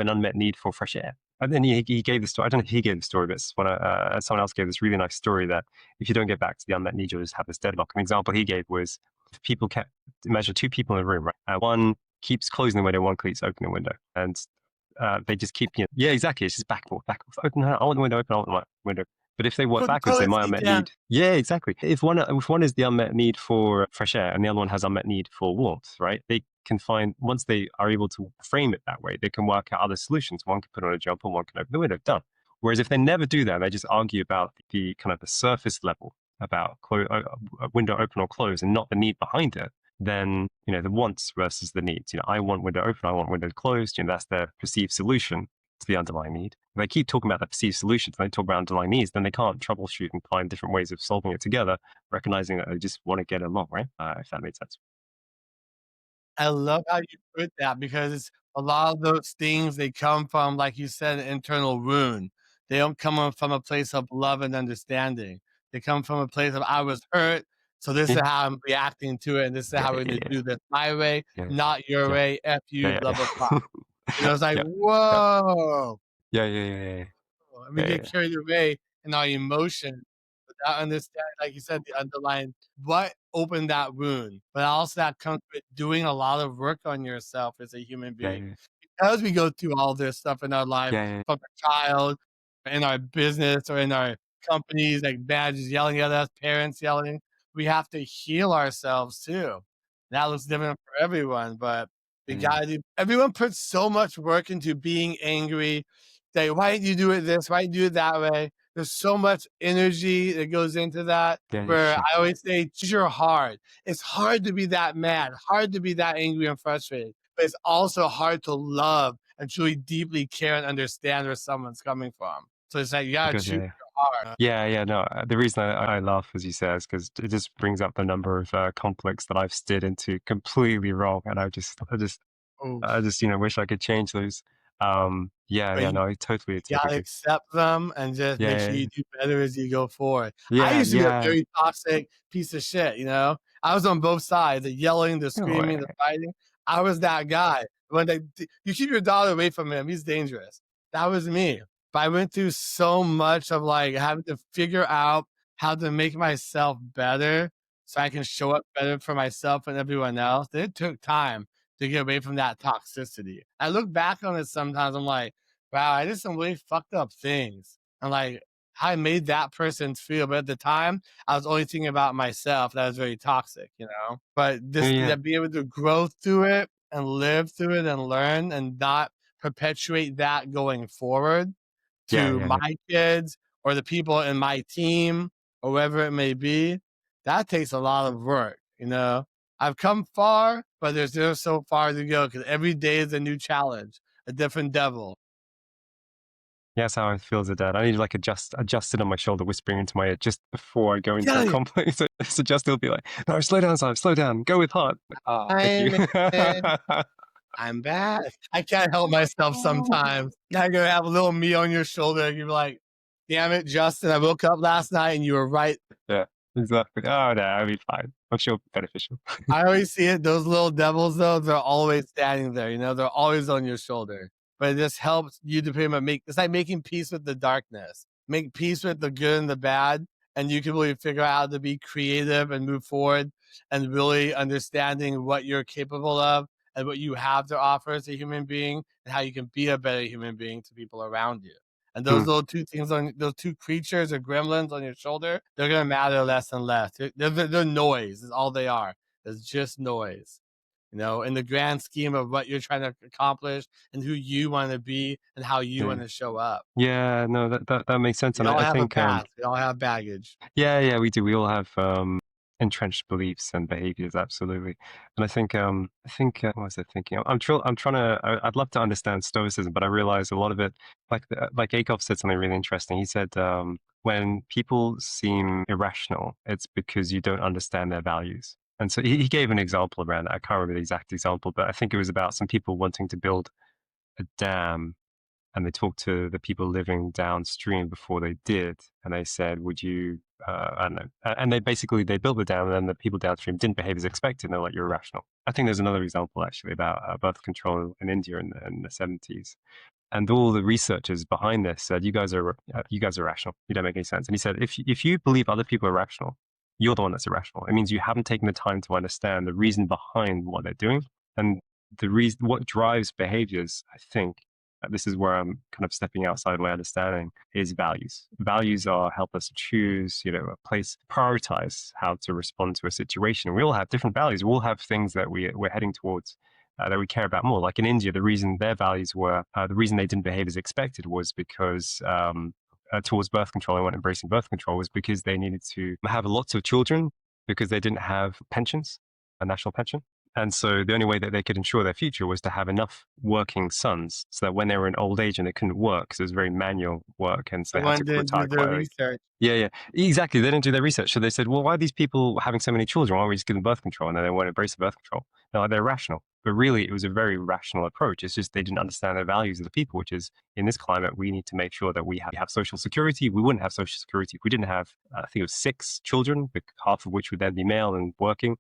unmet need for fresh air. And then he gave the story. I don't know if he gave the story, but someone else gave this really nice story that if you don't get back to the unmet need, you'll just have this deadlock. An example he gave was if people kept imagine two people in a room, right? One keeps closing the window, one keeps opening the window, and they just keep, yeah, exactly. It's just back and forth, back and forth. Open, I want the window open, I want the window. But if they work Put the backwards, they toilet might seat unmet down. need. Yeah, exactly. If one is the unmet need for fresh air and the other one has unmet need for warmth, right? They can find once they are able to frame it that way, they can work out other solutions. One can put on a jumper, one can open the window. Done. Whereas if they never do that, they just argue about the kind of the surface level about a window open or close and not the need behind it, then the wants versus the needs. I want window open, I want window closed. That's their perceived solution to the underlying need. If they keep talking about the perceived solutions, and they talk about underlying needs, then they can't troubleshoot and find different ways of solving it together, recognizing that they just want to get along, right? If that makes sense. I love how you put that because a lot of those things, they come from, like you said, an internal wound. They don't come from a place of love and understanding. They come from a place of, I was hurt, so this Yeah, is how I'm reacting to it, and this is yeah, how we're yeah, gonna yeah, do this my way, yeah, not your yeah, way, F you, yeah, blah, yeah, blah, blah. yeah, It's like, yeah, yeah, "Whoa." yeah, yeah, yeah, yeah, And we yeah, get yeah, carried away in our emotions without understanding, like you said, the underlying what opened that wound. But also that comes with doing a lot of work on yourself as a human yeah, being. yeah, Because we go through all this stuff in our life yeah, yeah, from a child, in our business or in our companies, like managers yelling at us, parents yelling, we have to heal ourselves too. That looks different for everyone, but we yeah, gotta do everyone puts so much work into being angry. Say, why didn't you do it this? Why didn't you do it that way? There's so much energy that goes into that yeah, where yeah. I always say, choose your heart. It's hard to be that mad, hard to be that angry and frustrated, but it's also hard to love and truly deeply care and understand where someone's coming from. So it's like, you gotta Because choose yeah, your heart. yeah, yeah. No, the reason I laugh, as you say, is because it just brings up the number of conflicts that I've steered into completely wrong, and I Oof. just, wish I could change those. Yeah, But yeah, you no, I totally, You totally gotta agree. accept them and just make sure Yeah, you do better as you go forward. I yeah, used to be a yeah. very toxic piece of shit, you know? I was on both sides, the yelling, the No screaming, the way. fighting. I was that guy. When they you keep your daughter away from him, he's dangerous. That was me. But I went through so much of, like, having to figure out how to make myself better so I can show up better for myself and everyone else. It took time to get away from that toxicity. I look back on it sometimes, I'm like, wow, I did some really fucked up things. And like how I made that person feel. But at the time, I was only thinking about myself. That was very toxic, you know? But Yeah, this yeah, that be able to grow through it and live through it and learn and not perpetuate that going forward yeah, to yeah, yeah. my kids or the people in my team or wherever it may be, that takes a lot of work, you know? I've come far, but there's still so far to go because every day is a new challenge, a different devil. Yeah, that's how I feel as a dad. I need like adjust it on my shoulder, whispering into my ear just before I go into a Telling you, conflict. So just will be like, no, slow down, Simon, slow down, go with heart. Like, thank you. I'm in. I'm back. I can't help myself sometimes. Gotta go have a little me on your shoulder. You're like, damn it, Justin, I woke up last night and you were right. Yeah, exactly. Oh no, I'll be fine. I'm sure it'll be beneficial. I always see it. Those little devils, though, they're always standing there. You know, they're always on your shoulder. But it just helps you to pretty much make. It's like making peace with the darkness. Make peace with the good and the bad, and you can really figure out how to be creative and move forward, and really understanding what you're capable of and what you have to offer as a human being, and how you can be a better human being to people around you. And those Mm, little two things on those two creatures or gremlins on your shoulder, they're gonna matter less and less. They're noise. Is all they are. It's just noise. You know, in the grand scheme of what you're trying to accomplish and who you want to be and how you want yeah, to show up. yeah. No, that makes sense, We and all I have a think past. We all have baggage. yeah, yeah, we do. We all have entrenched beliefs and behaviors, absolutely. And I think what was I thinking? I'm trying to. I'd love to understand Stoicism, but I realize a lot of it, like Akoff said something really interesting. He said when people seem irrational, it's because you don't understand their values. And so he gave an example around that. I can't remember the exact example, but I think it was about some people wanting to build a dam and they talked to the people living downstream before they did, and they said, "Would you?" I don't know, and they built the dam, and then the people downstream didn't behave as expected. And they're like, "You're irrational." I think there's another example actually about birth control in India in the 70s, and all the researchers behind this said, you guys are rational. You don't make any sense." And he said, if you believe other people are rational, you're the one that's irrational. It means you haven't taken the time to understand the reason behind what they're doing, and the reason what drives behaviors. I think this is where I'm kind of stepping outside my understanding, is values. Values are help us choose, a place, prioritize how to respond to a situation. We all have different values. We all have things that we're heading towards, that we care about more. Like in India, the reason their values were, the reason they didn't behave as expected was because towards birth control, they weren't embracing birth control, was because they needed to have lots of children because they didn't have pensions, a national pension. And so the only way that they could ensure their future was to have enough working sons so that when they were in old age and they couldn't work, because it was very manual work, and so they had Someone to didn't do retire their quite early. research. Yeah, yeah, exactly. They didn't do their research. So they said, well, why are these people having so many children? Why don't we just give them birth control? And then they won't embrace the birth control. No, they're rational. But really, it was a very rational approach. It's just they didn't understand the values of the people, which is in this climate, we need to make sure that we have social security. We wouldn't have social security if we didn't have, I think it was 6 children, half of which would then be male and working.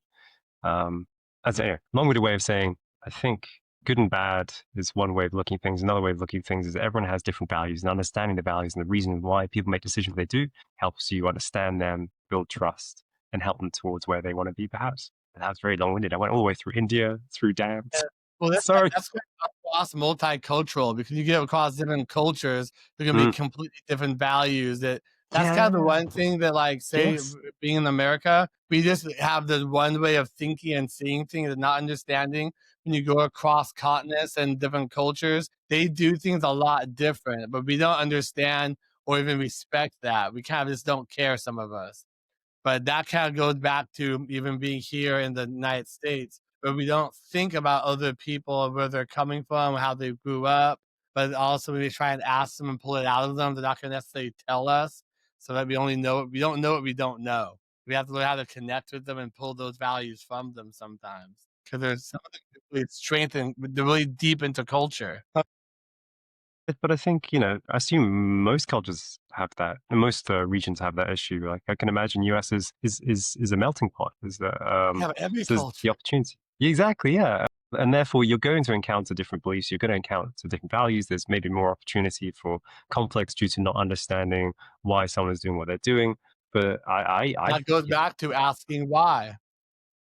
Um, as a long-winded way of saying, I think good and bad is one way of looking at things. Another way of looking at things is everyone has different values, and understanding the values and the reason why people make decisions they do helps you understand them, build trust, and help them towards where they want to be, perhaps. And that was very long-winded. I went all the way through India, through dams. Yeah. Well, Sorry. that's great across multicultural because you get across different cultures, there can be Mm. completely different values that's kind of the Yeah. one thing that, like, say, Yes. being in America, we just have this one way of thinking and seeing things and not understanding when you go across continents and different cultures, they do things a lot different, but we don't understand or even respect that. We kind of just don't care, some of us. But that kind of goes back to even being here in the United States, where we don't think about other people, where they're coming from, how they grew up, but also when we try and ask them and pull it out of them, they're not going to necessarily tell us. So that we don't know what we don't know. We have to learn how to connect with them and pull those values from them sometimes. Because there's some of them really strengthen, they're really deep into culture. But I think, I assume most cultures have that, and most regions have that issue. Like I can imagine US is a melting pot. Yeah, but every So there's the culture. opportunity. Yeah, exactly, yeah. And therefore you're going to encounter different beliefs, you're going to encounter different values. There's maybe more opportunity for conflicts due to not understanding why someone is doing what they're doing. But That goes yeah, back to asking why,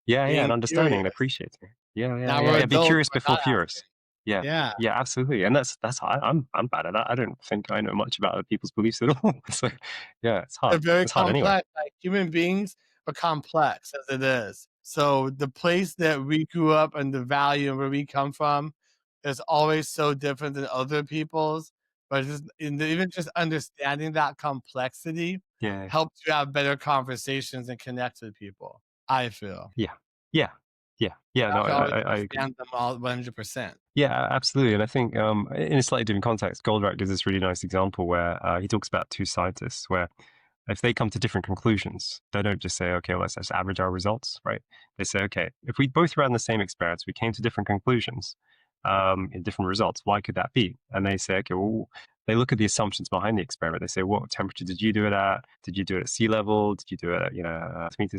yeah, yeah, and being understanding and curious. appreciating. Yeah, yeah, Now yeah, we're yeah. Be adults, curious we're before not asking. furious. Yeah, Yeah. yeah, absolutely. And I'm bad at that. I don't think I know much about other people's beliefs at all. So yeah, it's They're hard. very It's hard anyway. complex, like, human beings are complex as it is. So, the place that we grew up and the value and where we come from is always so different than other people's, but just even just understanding that complexity Yeah, helps you have better conversations and connect with people, I feel. yeah, yeah, yeah, yeah. You No, have to always I agree. understand them all 100%. Yeah, absolutely. And I think in a slightly different context, Goldratt gives this really nice example where he talks about two scientists where if they come to different conclusions, they don't just say, okay, well, let's just average our results, right? They say, okay, if we both ran the same experiments, we came to different conclusions, in different results, why could that be? And they say, okay, well, they look at the assumptions behind the experiment. They say, what temperature did you do it at? Did you do it at sea level? Did you do it at,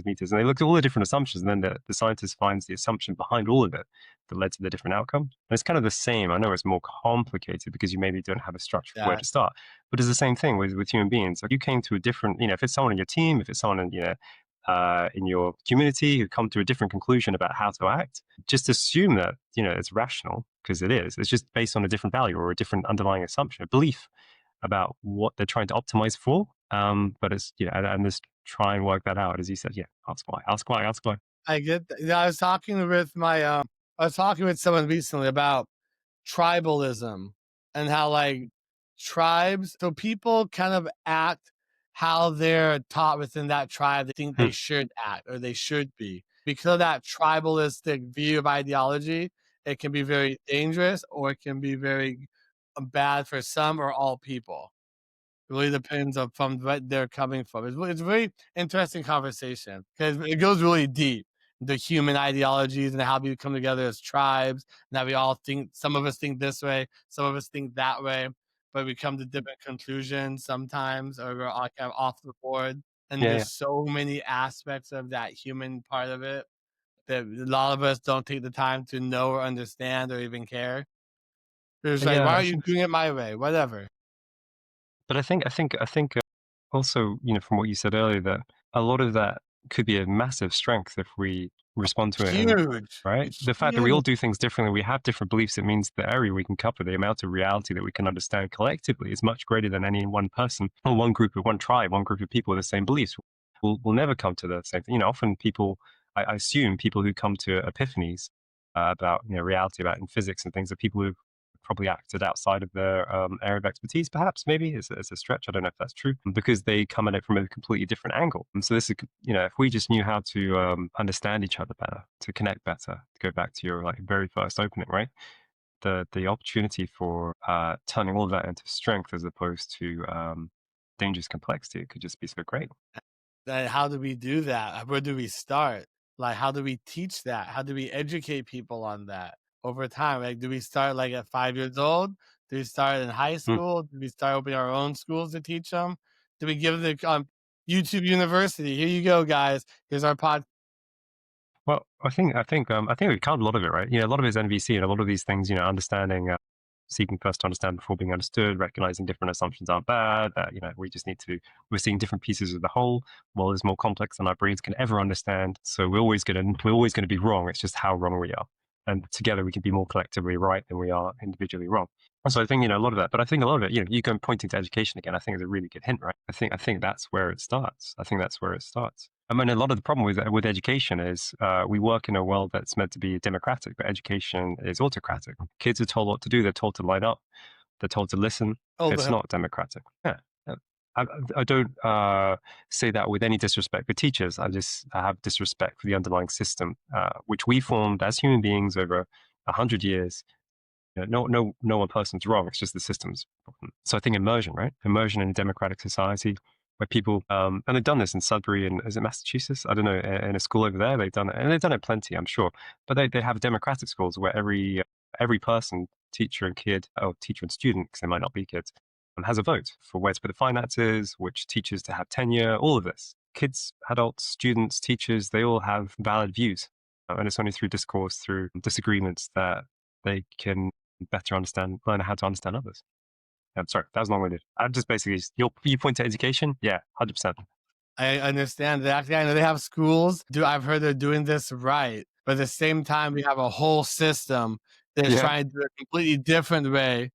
meters? And they look at all the different assumptions. And then the scientist finds the assumption behind all of it that led to the different outcome. And it's kind of the same. I know it's more complicated because you maybe don't have a structure for where That to start, but it's the same thing with human beings. Like you came to a different, if it's someone in your team, if it's someone in your community who come to a different conclusion about how to act, just assume that it's rational because it is. It's just based on a different value or a different underlying assumption, a belief about what they're trying to optimize for. But it's and just try and work that out, as you said. Yeah, ask why, ask why, ask why. I get that. Yeah, I was talking with someone recently about tribalism and how, like, tribes so people kind of act how they're taught within that tribe they think Hmm. they should act or they should be. Because of that tribalistic view of ideology, it can be very dangerous or it can be very bad for some or all people. It really depends on from what they're coming from. It's a very interesting conversation because it goes really deep. The human ideologies and how we come together as tribes, and how we all think. Some of us think this way, some of us think that way. but we come to different conclusions sometimes, or we're all kind of off the board. And Yeah, there's yeah. so many aspects of that human part of it that a lot of us don't take the time to know or understand or even care. There's like, Yeah, why I are you think, doing it my way? Whatever. but I think also, from what you said earlier, that a lot of that could be a massive strength if we respond to it. And Huge. right, It's the fact that we all huge. do things differently, we have different beliefs, it means the area we can cover, the amount of reality that we can understand collectively is much greater than any one person or one group of one tribe, one group of people with the same beliefs. We'll never come to the same thing. Often people, I assume people who come to epiphanies about reality, about in physics and things, are people who probably acted outside of their area of expertise, perhaps, maybe, is a stretch. I don't know if that's true, because they come at it from a completely different angle. And so this is, if we just knew how to understand each other better, to connect better, to go back to your like very first opening, right? The opportunity for turning all of that into strength as opposed to dangerous complexity, it could just be so great. That how do we do that? Where do we start? Like, how do we teach that? How do we educate people on that over time? Like, do we start like at 5 years old? Do we start in high Mm. school? Do we start opening our own schools to teach them? Do we give the YouTube University? Here you go, guys. Here's our pod. Well, I think we covered a lot of it, right? A lot of it is NVC, and a lot of these things, understanding, seeking first to understand before being understood, recognizing different assumptions aren't bad. That we just need to, we're seeing different pieces of the whole. World is more complex than our brains can ever understand. So we're always gonna be wrong. It's just how wrong we are, and together we can be more collectively right than we are individually wrong. And so I think a lot of that, but I think a lot of it, you go pointing to education again. I think is a really good hint, right? I think that's where it starts. I think that's where it starts. I mean, a lot of the problem with education is we work in a world that's meant to be democratic, but education is autocratic. Kids are told what to do. They're told to line up. They're told to listen. Oh, It's the not democratic. Yeah. Yeah. I don't say that with any disrespect for teachers. I have disrespect for the underlying system, which we formed as human beings over 100 years. No one person's wrong. It's just the system's problem. So I think immersion, right? Immersion in a democratic society where people, and they've done this in Sudbury and is it Massachusetts? I don't know, in a school over there, they've done it, and they've done it plenty, I'm sure. But they have democratic schools where every person, teacher and kid, or teacher and student, because they might not be kids, has a vote for where to put the finances, which teachers to have tenure, all of this. Kids, adults, students, teachers, they all have valid views. And it's only through discourse, through disagreements, that they can better learn how to understand others. I'm sorry, that was long-winded. I'm just basically, you point to education? Yeah, 100%. I understand that. Actually, I know they have schools. I've heard they're doing this right, but at the same time, we have a whole system that's Yeah. trying to do it a completely different way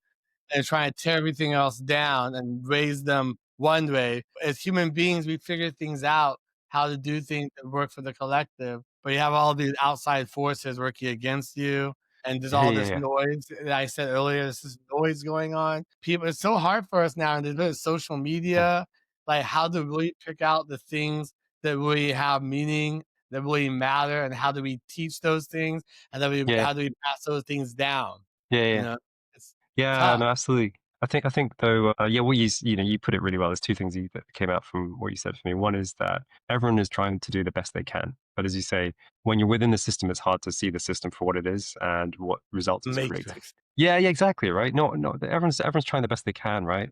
and try and tear everything else down and raise them one way. As human beings, we figure things out, how to do things that work for the collective, but you have all these outside forces working against you. And there's Yeah, all yeah, this yeah. noise that I said earlier. This is noise going on. People, it's so hard for us now. And there's social Mm. media, like how to really pick out the things that really have meaning, that really matter, and how do we teach those things, and then Yeah, how do we pass those things down? yeah, You yeah. know, it's Yeah, tough. no, absolutely. I think though, yeah, what you put it really well. There's two things that came out from what you said for me. One is that everyone is trying to do the best they can, but as you say, when you're within the system, it's hard to see the system for what it is and what results it's creating. Matrix. Yeah, yeah, exactly, right. No, no, everyone's trying the best they can, right?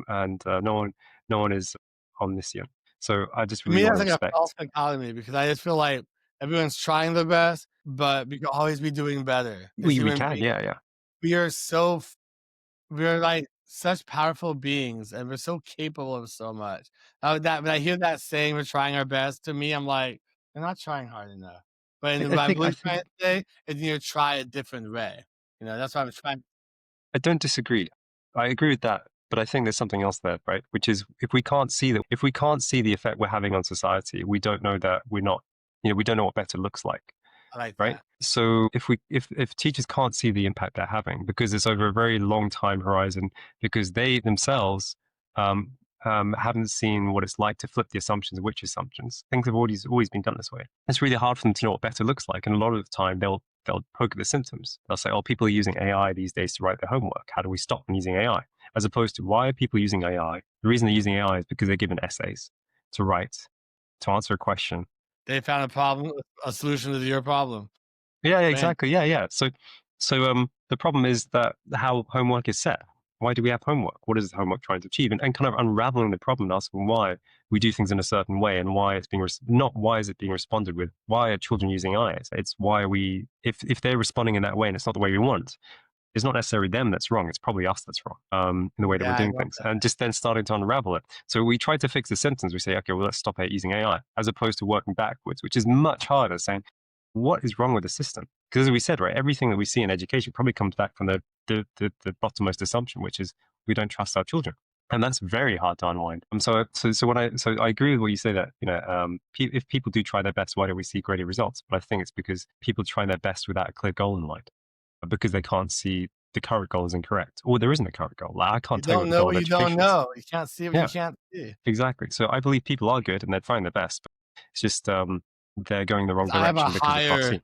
And no one is omniscient. So I just To really me, want that's to like a false respect. dichotomy because I just feel like everyone's trying their best, but we could always be doing better. As We human can, beings, yeah, yeah. we are so we're like such powerful beings, and we're so capable of so much. That when I hear that saying, "We're trying our best," to me, I'm like, "They're not trying hard enough." But I, what I I'm think I really think trying to say is, you know, try a different way. You know, that's what I'm trying. I don't disagree. I agree with that, but I think there's something else there, right? Which is if we can't see the effect we're having on society, we don't know that we're not, we don't know what better looks like, I like right? that. So if teachers can't see the impact they're having because it's over a very long time horizon, because they themselves um, haven't seen what it's like to flip the assumptions, which assumptions, things have always been done this way. It's really hard for them to know what better looks like, and a lot of the time they'll poke at the symptoms. They'll say, "Oh, people are using AI these days to write their homework. How do we stop them using AI?" As opposed to, why are people using AI? The reason they're using AI is because they're given essays to write, to answer a question. They found a problem, a solution to your problem. Yeah, yeah, Man, exactly. Yeah, yeah. So the problem is that how homework is set. Why do we have homework? What is homework trying to achieve? And kind of unraveling the problem and asking why we do things in a certain way and why it's being not why is it being responded with? Why are children using eyes? It's why are we if they're responding in that way and it's not the way we want, it's not necessarily them that's wrong. It's probably us that's wrong in the way that we're Yeah, I doing love things. that. And just then starting to unravel it. So we try to fix the symptoms. We say, okay, well, let's stop using AI, as opposed to working backwards, which is much harder, saying, what is wrong with the system? Because as we said, right, everything that we see in education probably comes back from the bottommost assumption, which is we don't trust our children. And that's very hard to unwind. So I agree with what you say that, if people do try their best, why don't we see greater results? But I think it's because people try their best without a clear goal in mind, because they can't see the current goal is incorrect, or there isn't a current goal. Like, I You can't tell you what don't the know goal what of you don't education is. know. You can't see what you Yeah, can't see. exactly. So I believe people are good and they're trying their best, but it's just they're going the wrong 'Cause I have a direction because they can't higher see.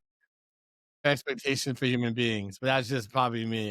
expectation for human beings, but that's just probably me.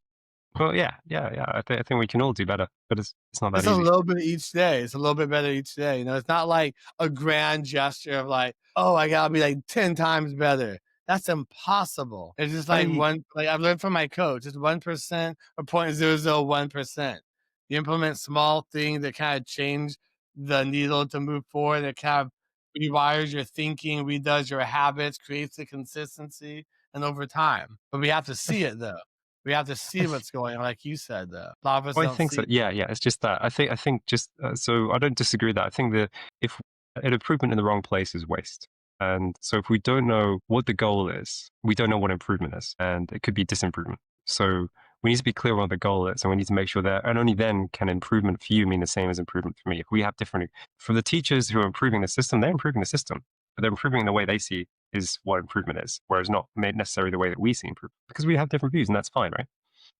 Well, yeah. I think we can all do better, but it's not that It's a easy. little bit each day. It's a little bit better each day. You know, it's not like a grand gesture of like, oh, I gotta be like 10 times better. That's impossible. It's just like I one, like I've learned from my coach, it's 1% or 0.001%. You implement small things that kind of change the needle to move forward, that kind of rewires your thinking, redoes your habits, creates the consistency, and over time. But we have to see it though. We have to see I what's going on, like you said, though. A lot of us Well, I don't think see so. it. Yeah. It's just that I think just so I don't disagree with that. I think that if an improvement in the wrong place is waste, and so if we don't know what the goal is, we don't know what improvement is, and it could be disimprovement. So we need to be clear on what the goal is, and we need to make sure that, and only then can improvement for you mean the same as improvement for me. If we have different, for the teachers who are improving the system, they're improving the system, but they're improving in the way they see is what improvement is, whereas not necessarily the way that we see improvement, because we have different views, and that's fine, right?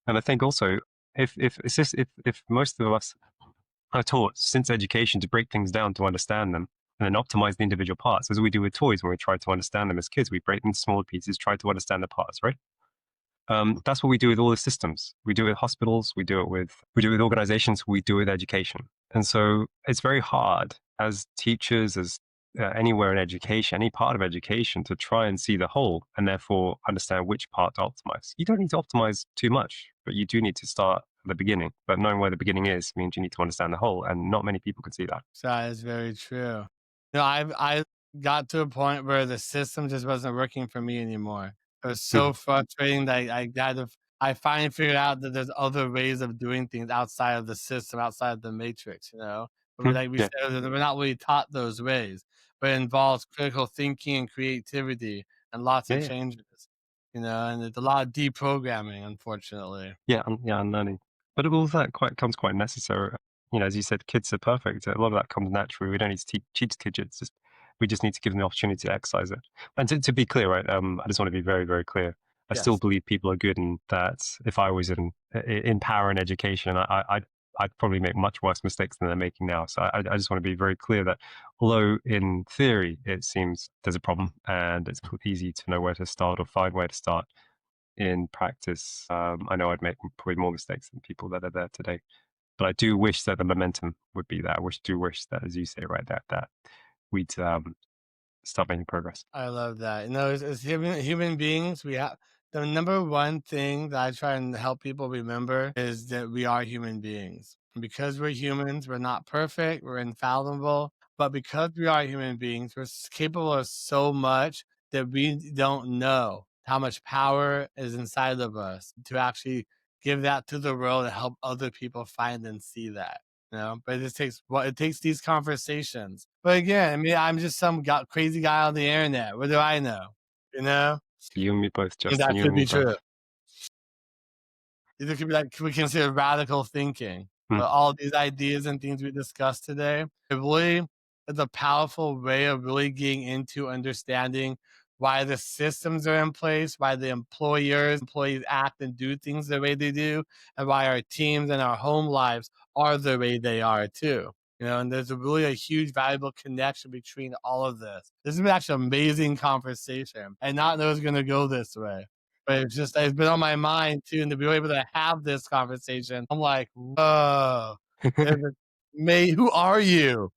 And I think also, if most of us are taught since education to break things down to understand them and then optimize the individual parts, as we do with toys when we try to understand them as kids, we break them into smaller pieces, try to understand the parts, right? That's what we do with all the systems. We do it with hospitals. We do it with organizations. We do it with education. And so it's very hard as teachers, as anywhere in education, any part of education, to try and see the whole and therefore understand which part to optimize. You don't need to optimize too much, but you do need to start at the beginning. But knowing where the beginning is means you need to understand the whole, and not many people can see that. So that is very true. I got to a point where the system just wasn't working for me anymore. It was Mhm. so frustrating that I finally figured out that there's other ways of doing things outside of the system, outside of the matrix, you know? But Mhm. like we Yeah, said, we're not really taught those ways, but it involves critical thinking and creativity and lots yeah, of yeah. changes, you know, and it's a lot of deprogramming, unfortunately. Yeah, and learning. But all of that comes quite necessary. As you said, kids are perfect. A lot of that comes naturally. We don't need to teach kids. We just need to give them the opportunity to exercise it. And to be clear, right? I just want to be very, very clear. I still Yes. believe people are good, and that if I was in power and education, I'd probably make much worse mistakes than they're making now. So I just want to be very clear that although in theory it seems there's a problem and it's easy to know where to start or find where to start, in practice, I know I'd make probably more mistakes than people that are there today. But I do wish that the momentum would be there. I do wish that, as you say, right, that we'd start making progress. I love that. You know, as human beings, we have the number one thing that I try and help people remember is that we are human beings. And because we're humans, we're not perfect, we're infallible, but because we are human beings, we're capable of so much that we don't know how much power is inside of us to actually give that to the world and help other people find and see that. You know, but it just takes it takes these conversations. But again, I mean, I'm just some crazy guy on the internet. What do I know? You know, You and me both, and Justin. that You could and me be true. both. Either could be like we consider radical thinking. Mm. But all these ideas and things we discussed today, it really is a powerful way of really getting into understanding why the systems are in place, why the employees act and do things the way they do, and why our teams and our home lives are the way they are too. You know, and there's a huge valuable connection between all of this. This has been actually an amazing conversation. I not know it's gonna go this way. But it's been on my mind too, and to be able to have this conversation, I'm like, whoa, May, who are you?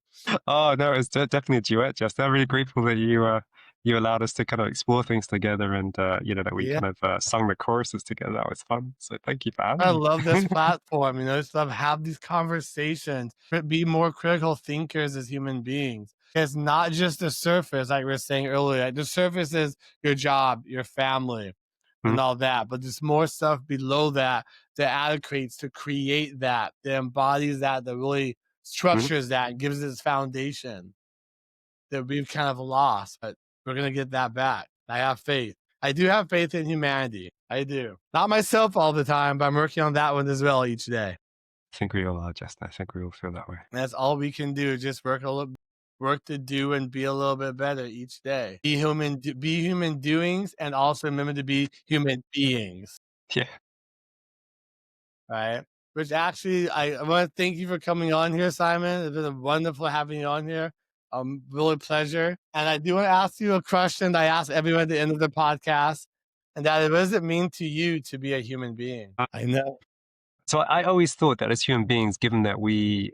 Oh no, it's definitely a duet, Justin. I'm really grateful that you you allowed us to kind of explore things together, and that we Yeah. kind of sung the choruses together. That was fun. So thank you for I having me. love this platform, just love have these conversations, be more critical thinkers as human beings. It's not just the surface, like we were saying earlier. The surface is your job, your family, Mhm, and all that. But there's more stuff below that adequates to create that, embodies that, that really mhm. structures that and gives it its foundation that we've kind of lost. But we're gonna get that back. I have faith. I do have faith in humanity. I do. Not myself all the time, but I'm working on that one as well each day. I think we all are, Justin. I think we all feel that way. And that's all we can do. Just work a little, work to do and be a little bit better each day. Be human, be human doings, and also remember to be human beings. Yeah, Right. Which actually, I want to thank you for coming on here, Simon. It's been wonderful having you on here. Really pleasure. And I do want to ask you a question that I ask everyone at the end of the podcast, and that is, what does it mean to you to be a human being? I know. so I always thought that as human beings, given that we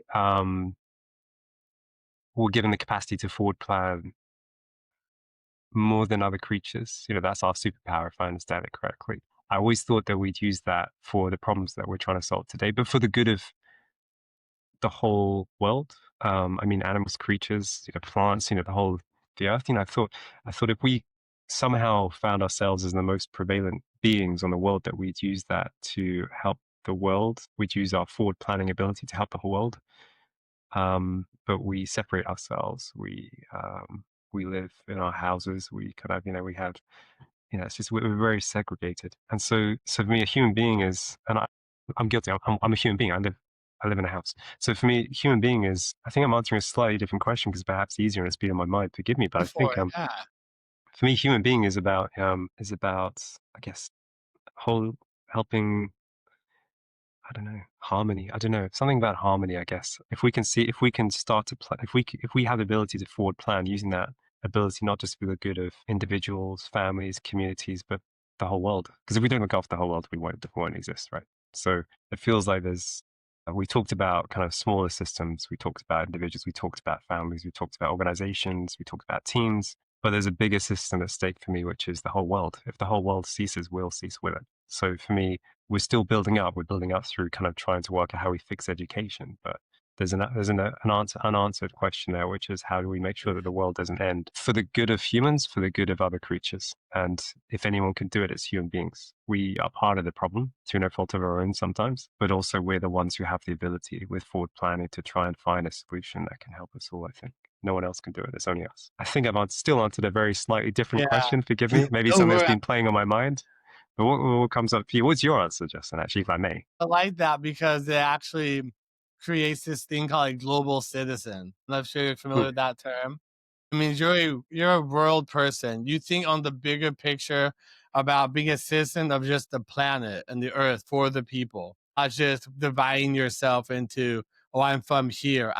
were given the capacity to forward plan more than other creatures, that's our superpower, if I understand it correctly. I always thought that we'd use that for the problems that we're trying to solve today, but for the good of the whole world. I mean, animals, creatures, plants, the earth. I thought if we somehow found ourselves as the most prevalent beings on the world, that we'd use that to help the world. We'd use our forward planning ability to help the whole world. But we separate ourselves. We live in our houses. We kind of, we have, it's just we're very segregated. And so for me, a human being is, and I'm guilty. I'm a human being. I live in a house. So for me, human being is, I think I'm answering a slightly different question because perhaps easier and it's been on my mind. Forgive me, but I For think it, yeah. for me, human being is about I guess whole helping. I don't know, harmony. I don't know, something about harmony. I guess if we can start to plan, if we have the ability to forward plan, using that ability not just for the good of individuals, families, communities, but the whole world. Because if we don't look after the whole world, we won't exist, right? So it feels like we talked about kind of smaller systems, we talked about individuals, we talked about families, we talked about organizations, we talked about teams, but there's a bigger system at stake for me, which is the whole world. If the whole world ceases, we'll cease with it. So for me, we're still building up. We're building up through kind of trying to work out how we fix education. But there's an unanswered question there, which is how do we make sure that the world doesn't end for the good of humans, for the good of other creatures? And if anyone can do it, it's human beings. We are part of the problem through no fault of our own sometimes, but also we're the ones who have the ability with forward planning to try and find a solution that can help us all, I think. No one else can do it. It's only us. I think I've still answered a very slightly different Yeah. question. Forgive me. Maybe Don't something that's worry. been playing on my mind. But what comes up for you? What's your answer, Justin, actually, if I may? I like that because it actually creates this thing called a global citizen. I'm not sure you're familiar Hmm. with that term. I mean, you're a world person. You think on the bigger picture about being a citizen of just the planet and the earth for the people, not just dividing yourself into, oh, I'm from here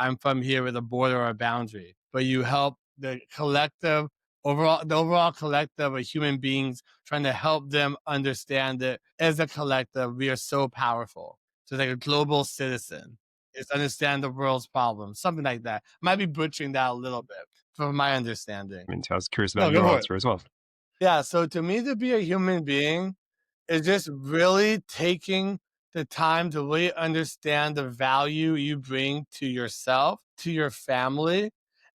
with a border or a boundary. But you help the collective, the overall collective of human beings, trying to help them understand that as a collective, we are so powerful. So it's like a global citizen. It's understand the world's problems, something like that. Might be butchering that a little bit from my understanding. I mean, I was curious about No, go your for it. answer as well. Yeah, so to me, to be a human being is just really taking the time to really understand the value you bring to yourself, to your family,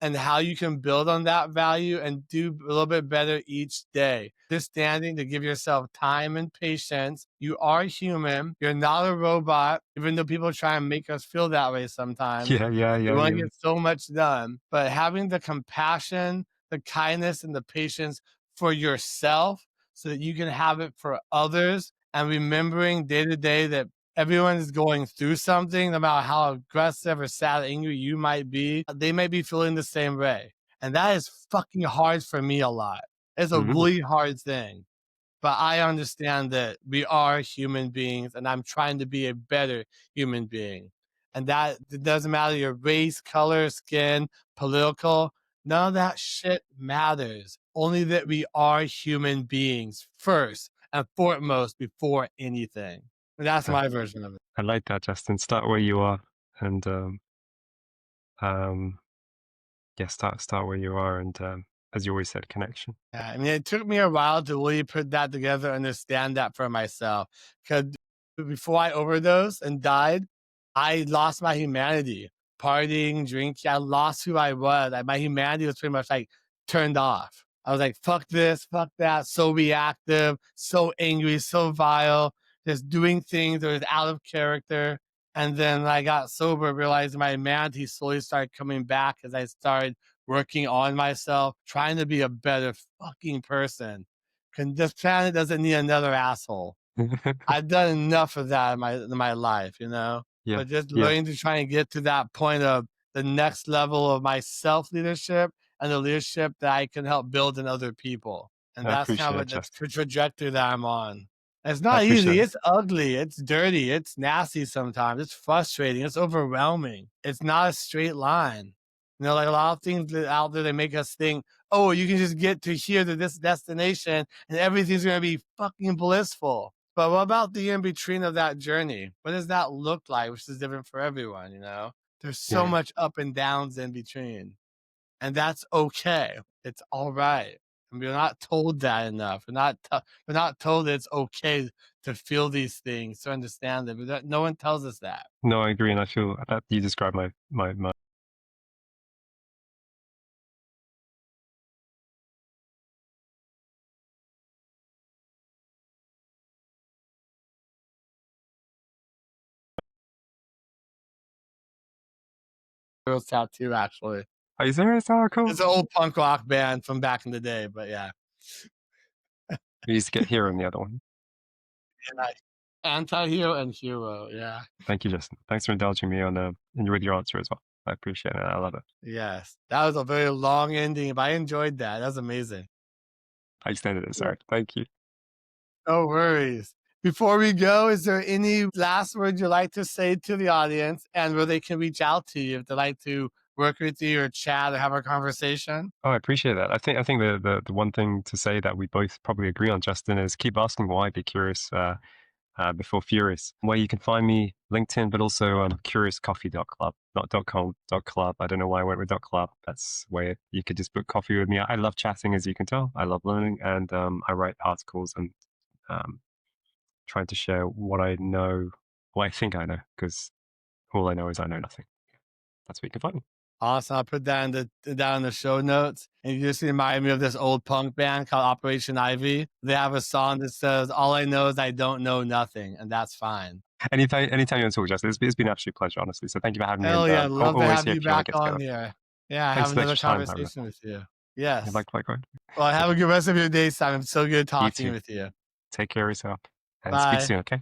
and how you can build on that value and do a little bit better each day. Understanding to give yourself time and patience. You are human. You're not a robot, even though people try and make us feel that way sometimes. Yeah, yeah, We yeah, want to yeah. get so much done, but having the compassion, the kindness, and the patience for yourself so that you can have it for others, and remembering day to day that everyone is going through something, no matter how aggressive or sad, or angry you might be, they may be feeling the same way. And that is fucking hard for me a lot. It's a Mhm. really hard thing. But I understand that we are human beings and I'm trying to be a better human being. And that it doesn't matter your race, color, skin, political, none of that shit matters. Only that we are human beings first and foremost before anything. And that's I, my version of it. I like that, Justin. Start where you are, and um, yeah, start where you are, and as you always said, connection. Yeah, I mean, it took me a while to really put that together, understand that for myself. Because before I overdosed and died, I lost my humanity. Partying, drinking, I lost who I was. My humanity was pretty much like turned off. I was like, fuck this, fuck that, so reactive, so angry, so vile, just doing things that was out of character. And then I got sober, realized my humanity slowly started coming back as I started working on myself, trying to be a better fucking person. 'Cause this planet doesn't need another asshole. I've done enough of that in my life, you know? Yeah, But just yeah, learning to try and get to that point of the next level of my self leadership and the leadership that I can help build in other people. And I that's kind appreciate of that, what the Justin. trajectory that I'm on. It's I not appreciate easy. it. It's ugly. It's dirty. It's nasty sometimes. It's frustrating. It's overwhelming. It's not a straight line. You know, like a lot of things out there, they make us think, oh, you can just get to here to this destination and everything's going to be fucking blissful. But what about the in between of that journey? What does that look like? Which is different for everyone, you know? There's Yeah, so yeah. much up and downs in between. And that's okay. It's all right. And we're not told that enough. We're not told that it's okay to feel these things, to understand them. No one tells us that. No, I agree, and I feel that you described my Girl's tattoo, actually. Are you serious? Oh, cool. It's an old punk rock band from back in the day, but yeah. We used to get Hero in the other one. Yeah. Anti-hero and hero. Yeah. Thank you, Justin. Thanks for indulging me on and with your answer as well. I appreciate it. I love it. Yes. That was a very long ending, but I enjoyed that. That was amazing. I extended it. Sorry. Thank you. No worries. Before we go, is there any last words you'd like to say to the audience and where they can reach out to you if they'd like to work with you or chat or have a conversation? Oh, I appreciate that. I think the one thing to say that we both probably agree on, Justin, is keep asking why. Be curious before furious. Where you can find me, LinkedIn, but also curiouscoffee.club, not .com, .club. I don't know why I went with .club. That's where you could just book coffee with me. I love chatting, as you can tell. I love learning, and I write articles and um, trying to share what I know, what I think I know, because all I know is I know nothing. That's where you can find me. Awesome. I'll put that down in the show notes. And you just remind me of this old punk band called Operation Ivy. They have a song that says, "All I know is I don't know nothing," and that's fine. Anytime you want to talk, Justin, it's been an absolute pleasure, honestly. So thank you for having me, Hell and yeah. I'm Love to always have here you if you want back to get on together. here. Yeah. Thanks Have for the another extra time, However. conversation with you. Yeah, Yes. likewise. Well, So have a good rest of your day, Simon. So good you talking too. with you. Take care of yourself and speak Bye. soon, okay?